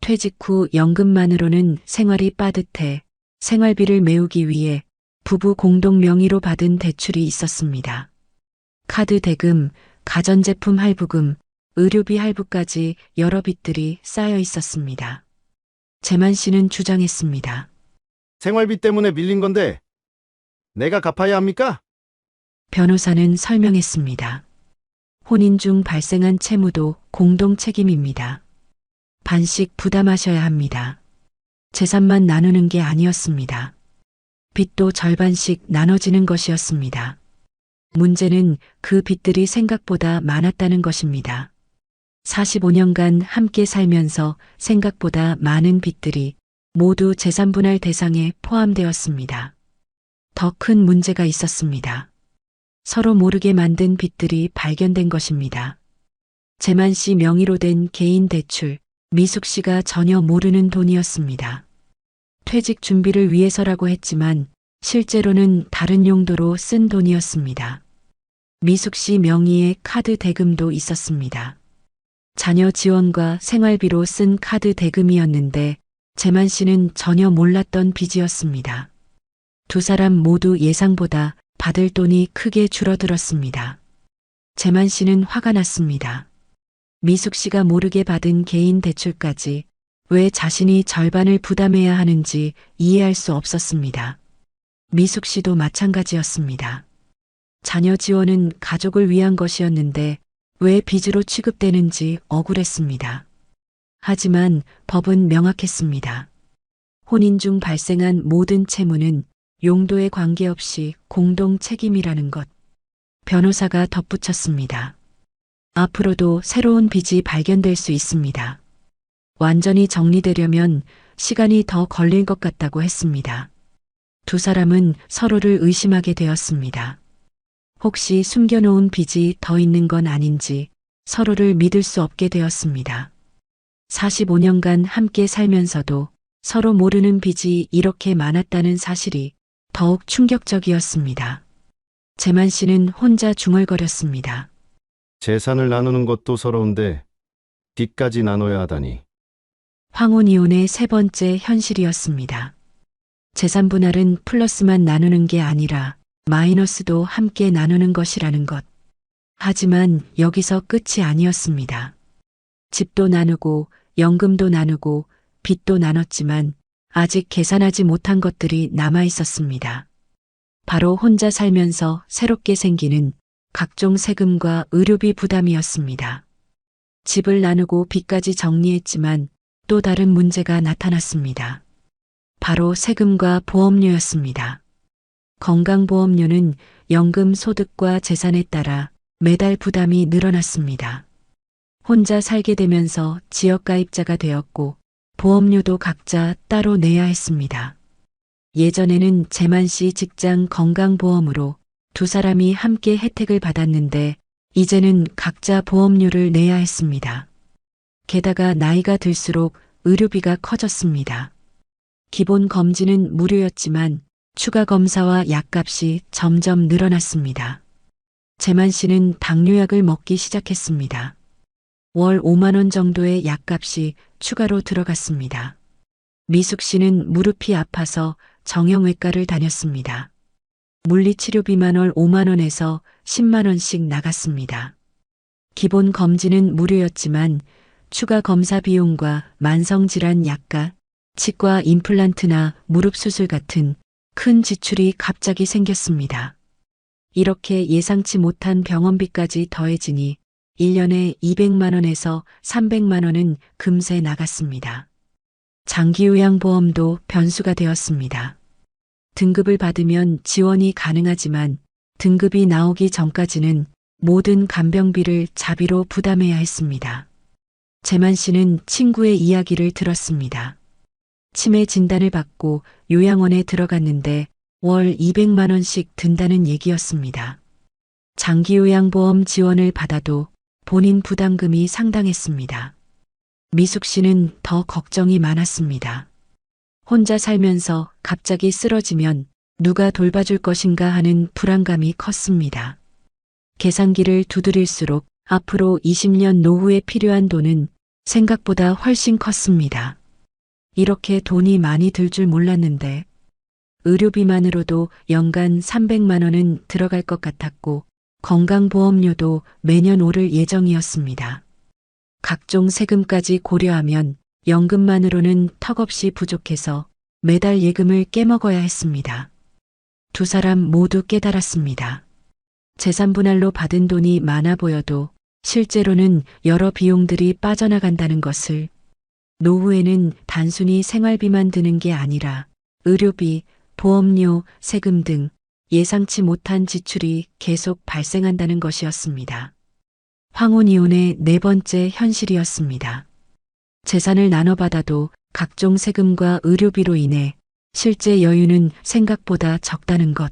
퇴직 후 연금만으로는 생활이 빠듯해 생활비를 메우기 위해 부부 공동 명의로 받은 대출이 있었습니다. 카드 대금, 가전제품 할부금, 의료비 할부까지 여러 빚들이 쌓여 있었습니다. 재만 씨는 주장했습니다. 생활비 때문에 밀린 건데 내가 갚아야 합니까? 변호사는 설명했습니다. 혼인 중 발생한 채무도 공동 책임입니다. 반씩 부담하셔야 합니다. 재산만 나누는 게 아니었습니다. 빚도 절반씩 나눠지는 것이었습니다. 문제는 그 빚들이 생각보다 많았다는 것입니다. 45년간 함께 살면서 생각보다 많은 빚들이 모두 재산분할 대상에 포함되었습니다. 더 큰 문제가 있었습니다. 서로 모르게 만든 빚들이 발견된 것입니다. 재만 씨 명의로 된 개인 대출, 미숙 씨가 전혀 모르는 돈이었습니다. 퇴직 준비를 위해서라고 했지만 실제로는 다른 용도로 쓴 돈이었습니다. 미숙 씨 명의의 카드 대금도 있었습니다. 자녀 지원과 생활비로 쓴 카드 대금이었는데 재만 씨는 전혀 몰랐던 빚이었습니다. 두 사람 모두 예상보다 받을 돈이 크게 줄어들었습니다. 재만 씨는 화가 났습니다. 미숙 씨가 모르게 받은 개인 대출까지 왜 자신이 절반을 부담해야 하는지 이해할 수 없었습니다. 미숙 씨도 마찬가지였습니다. 자녀 지원은 가족을 위한 것이었는데 왜 빚으로 취급되는지 억울했습니다. 하지만 법은 명확했습니다. 혼인 중 발생한 모든 채무는 용도에 관계없이 공동 책임이라는 것. 변호사가 덧붙였습니다. 앞으로도 새로운 빚이 발견될 수 있습니다. 완전히 정리되려면 시간이 더 걸릴 것 같다고 했습니다. 두 사람은 서로를 의심하게 되었습니다. 혹시 숨겨놓은 빚이 더 있는 건 아닌지 서로를 믿을 수 없게 되었습니다. 45년간 함께 살면서도 서로 모르는 빚이 이렇게 많았다는 사실이 더욱 충격적이었습니다. 재만 씨는 혼자 중얼거렸습니다. 재산을 나누는 것도 서러운데 빚까지 나눠야 하다니. 황혼이혼의 세 번째 현실이었습니다. 재산 분할은 플러스만 나누는 게 아니라 마이너스도 함께 나누는 것이라는 것. 하지만 여기서 끝이 아니었습니다. 집도 나누고 연금도 나누고 빚도 나눴지만 아직 계산하지 못한 것들이 남아 있었습니다. 바로 혼자 살면서 새롭게 생기는 각종 세금과 의료비 부담이었습니다. 집을 나누고 빚까지 정리했지만 또 다른 문제가 나타났습니다. 바로 세금과 보험료였습니다. 건강보험료는 연금 소득과 재산에 따라 매달 부담이 늘어났습니다. 혼자 살게 되면서 지역가입자가 되었고 보험료도 각자 따로 내야 했습니다. 예전에는 재만 씨 직장 건강보험으로 두 사람이 함께 혜택을 받았는데 이제는 각자 보험료를 내야 했습니다. 게다가 나이가 들수록 의료비가 커졌습니다. 기본 검진은 무료였지만 추가 검사와 약값이 점점 늘어났습니다. 재만 씨는 당뇨약을 먹기 시작했습니다. 월 5만 원 정도의 약값이 추가로 들어갔습니다. 미숙 씨는 무릎이 아파서 정형외과를 다녔습니다. 물리치료비만 월 5만 원에서 10만 원씩 나갔습니다. 기본 검진은 무료였지만 추가 검사 비용과 만성질환 약값, 치과 임플란트나 무릎 수술 같은 큰 지출이 갑자기 생겼습니다. 이렇게 예상치 못한 병원비까지 더해지니 1년에 200만 원에서 300만 원은 금세 나갔습니다. 장기요양보험도 변수가 되었습니다. 등급을 받으면 지원이 가능하지만 등급이 나오기 전까지는 모든 간병비를 자비로 부담해야 했습니다. 재만 씨는 친구의 이야기를 들었습니다. 치매 진단을 받고 요양원에 들어갔는데 월 200만 원씩 든다는 얘기였습니다. 장기요양보험 지원을 받아도 본인 부담금이 상당했습니다. 미숙 씨는 더 걱정이 많았습니다. 혼자 살면서 갑자기 쓰러지면 누가 돌봐줄 것인가 하는 불안감이 컸습니다. 계산기를 두드릴수록 앞으로 20년 노후에 필요한 돈은 생각보다 훨씬 컸습니다. 이렇게 돈이 많이 들 줄 몰랐는데 의료비만으로도 연간 300만 원은 들어갈 것 같았고 건강보험료도 매년 오를 예정이었습니다. 각종 세금까지 고려하면 연금만으로는 턱없이 부족해서 매달 예금을 깨먹어야 했습니다. 두 사람 모두 깨달았습니다. 재산 분할로 받은 돈이 많아 보여도 실제로는 여러 비용들이 빠져나간다는 것을, 노후에는 단순히 생활비만 드는 게 아니라 의료비, 보험료, 세금 등 예상치 못한 지출이 계속 발생한다는 것이었습니다. 황혼이혼의 네 번째 현실이었습니다. 재산을 나눠받아도 각종 세금과 의료비로 인해 실제 여유는 생각보다 적다는 것.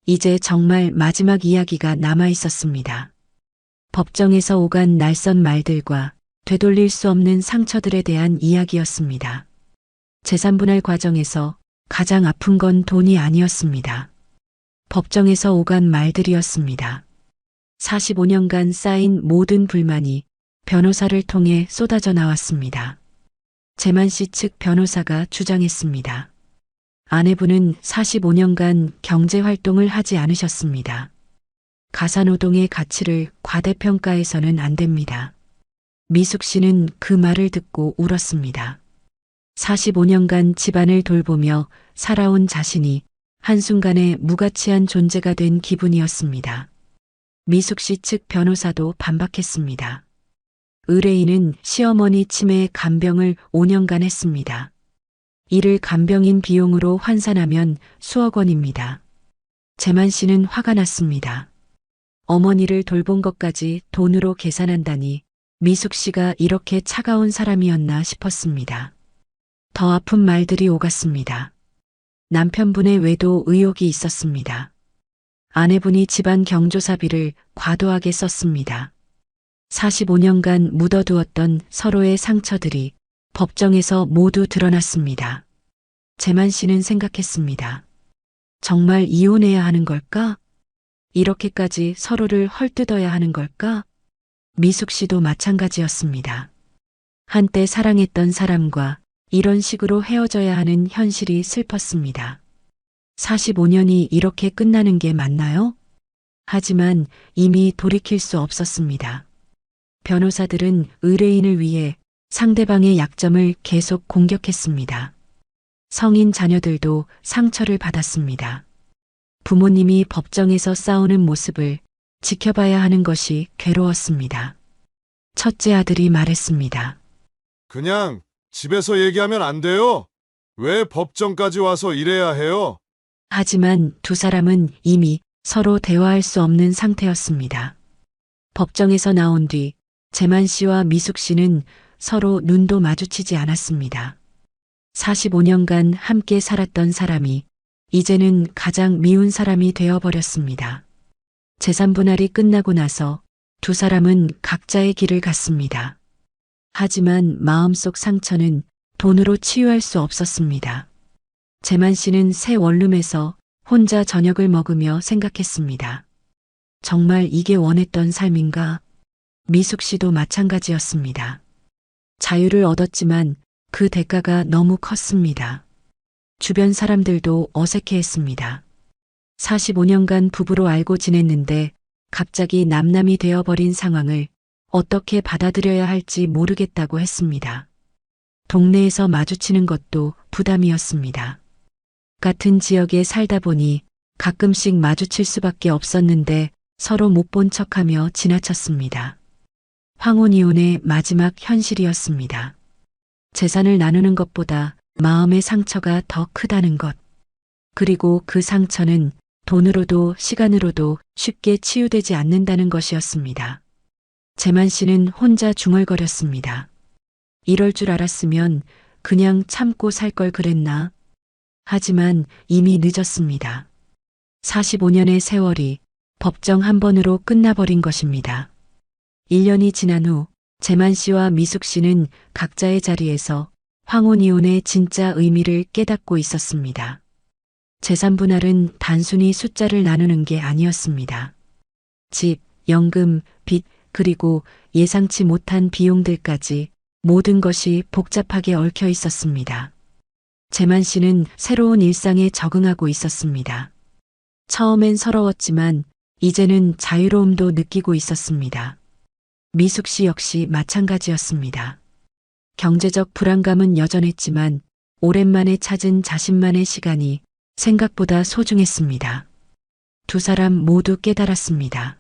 이제 정말 마지막 이야기가 남아 있었습니다. 법정에서 오간 날선 말들과 되돌릴 수 없는 상처들에 대한 이야기였습니다. 재산분할 과정에서 가장 아픈 건 돈이 아니었습니다. 법정에서 오간 말들이었습니다. 45년간 쌓인 모든 불만이 변호사를 통해 쏟아져 나왔습니다. 재만 씨 측 변호사가 주장했습니다. 아내분은 45년간 경제활동을 하지 않으셨습니다. 가사노동의 가치를 과대평가해서는 안 됩니다. 미숙 씨는 그 말을 듣고 울었습니다. 45년간 집안을 돌보며 살아온 자신이 한순간에 무가치한 존재가 된 기분이었습니다. 미숙 씨 측 변호사도 반박했습니다. 의뢰인은 시어머니 치매의 간병을 5년간 했습니다. 이를 간병인 비용으로 환산하면 수억 원입니다. 재만 씨는 화가 났습니다. 어머니를 돌본 것까지 돈으로 계산한다니 미숙 씨가 이렇게 차가운 사람이었나 싶었습니다. 더 아픈 말들이 오갔습니다. 남편분의 외도 의혹이 있었습니다. 아내분이 집안 경조사비를 과도하게 썼습니다. 45년간 묻어두었던 서로의 상처들이 법정에서 모두 드러났습니다. 재만 씨는 생각했습니다. 정말 이혼해야 하는 걸까? 이렇게까지 서로를 헐뜯어야 하는 걸까? 미숙 씨도 마찬가지였습니다. 한때 사랑했던 사람과 이런 식으로 헤어져야 하는 현실이 슬펐습니다. 45년이 이렇게 끝나는 게 맞나요? 하지만 이미 돌이킬 수 없었습니다. 변호사들은 의뢰인을 위해 상대방의 약점을 계속 공격했습니다. 성인 자녀들도 상처를 받았습니다. 부모님이 법정에서 싸우는 모습을 지켜봐야 하는 것이 괴로웠습니다. 첫째 아들이 말했습니다. 그냥 집에서 얘기하면 안 돼요? 왜 법정까지 와서 이래야 해요? 하지만 두 사람은 이미 서로 대화할 수 없는 상태였습니다. 법정에서 나온 뒤 재만 씨와 미숙 씨는 서로 눈도 마주치지 않았습니다. 45년간 함께 살았던 사람이 이제는 가장 미운 사람이 되어버렸습니다. 재산 분할이 끝나고 나서 두 사람은 각자의 길을 갔습니다. 하지만 마음속 상처는 돈으로 치유할 수 없었습니다. 재만 씨는 새 원룸에서 혼자 저녁을 먹으며 생각했습니다. 정말 이게 원했던 삶인가? 미숙 씨도 마찬가지였습니다. 자유를 얻었지만 그 대가가 너무 컸습니다. 주변 사람들도 어색해했습니다. 45년간 부부로 알고 지냈는데 갑자기 남남이 되어버린 상황을 어떻게 받아들여야 할지 모르겠다고 했습니다. 동네에서 마주치는 것도 부담이었습니다. 같은 지역에 살다 보니 가끔씩 마주칠 수밖에 없었는데 서로 못 본 척하며 지나쳤습니다. 황혼이혼의 마지막 현실이었습니다. 재산을 나누는 것보다 마음의 상처가 더 크다는 것. 그리고 그 상처는 돈으로도 시간으로도 쉽게 치유되지 않는다는 것이었습니다. 재만 씨는 혼자 중얼거렸습니다. 이럴 줄 알았으면 그냥 참고 살 걸 그랬나? 하지만 이미 늦었습니다. 45년의 세월이 법정 한 번으로 끝나버린 것입니다. 1년이 지난 후 재만 씨와 미숙 씨는 각자의 자리에서 황혼이혼의 진짜 의미를 깨닫고 있었습니다. 재산 분할은 단순히 숫자를 나누는 게 아니었습니다. 집, 연금, 빚, 그리고 예상치 못한 비용들까지 모든 것이 복잡하게 얽혀 있었습니다. 재만 씨는 새로운 일상에 적응하고 있었습니다. 처음엔 서러웠지만 이제는 자유로움도 느끼고 있었습니다. 미숙 씨 역시 마찬가지였습니다. 경제적 불안감은 여전했지만 오랜만에 찾은 자신만의 시간이 생각보다 소중했습니다. 두 사람 모두 깨달았습니다.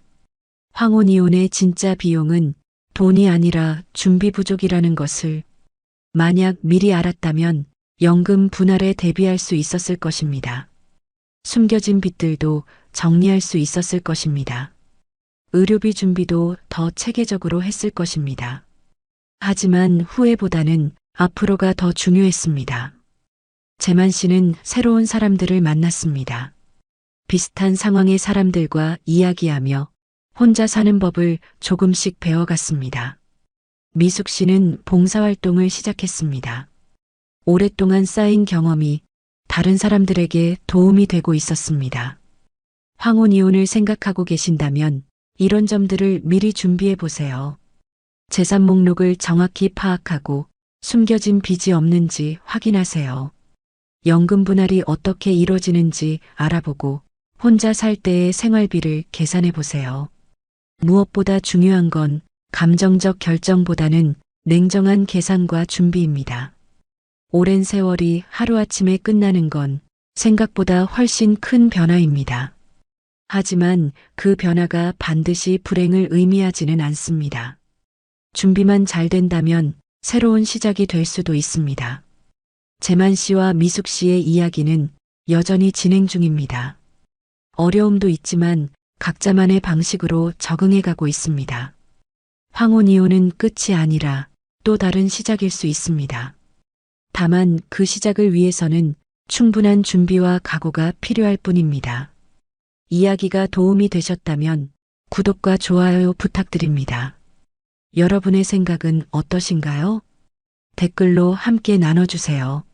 황혼 이혼의 진짜 비용은 돈이 아니라 준비 부족이라는 것을 만약 미리 알았다면 연금 분할에 대비할 수 있었을 것입니다. 숨겨진 빚들도 정리할 수 있었을 것입니다. 의료비 준비도 더 체계적으로 했을 것입니다. 하지만 후회보다는 앞으로가 더 중요했습니다. 재만 씨는 새로운 사람들을 만났습니다. 비슷한 상황의 사람들과 이야기하며 혼자 사는 법을 조금씩 배워갔습니다. 미숙 씨는 봉사활동을 시작했습니다. 오랫동안 쌓인 경험이 다른 사람들에게 도움이 되고 있었습니다. 황혼 이혼을 생각하고 계신다면 이런 점들을 미리 준비해 보세요. 재산 목록을 정확히 파악하고 숨겨진 빚이 없는지 확인하세요. 연금 분할이 어떻게 이루어지는지 알아보고 혼자 살 때의 생활비를 계산해 보세요. 무엇보다 중요한 건 감정적 결정보다는 냉정한 계산과 준비입니다. 오랜 세월이 하루아침에 끝나는 건 생각보다 훨씬 큰 변화입니다. 하지만 그 변화가 반드시 불행을 의미하지는 않습니다. 준비만 잘 된다면 새로운 시작이 될 수도 있습니다. 재만 씨와 미숙 씨의 이야기는 여전히 진행 중입니다. 어려움도 있지만 각자만의 방식으로 적응해 가고 있습니다. 황혼 이혼은 끝이 아니라 또 다른 시작일 수 있습니다. 다만 그 시작을 위해서는 충분한 준비와 각오가 필요할 뿐입니다. 이야기가 도움이 되셨다면 구독과 좋아요 부탁드립니다. 여러분의 생각은 어떠신가요? 댓글로 함께 나눠주세요.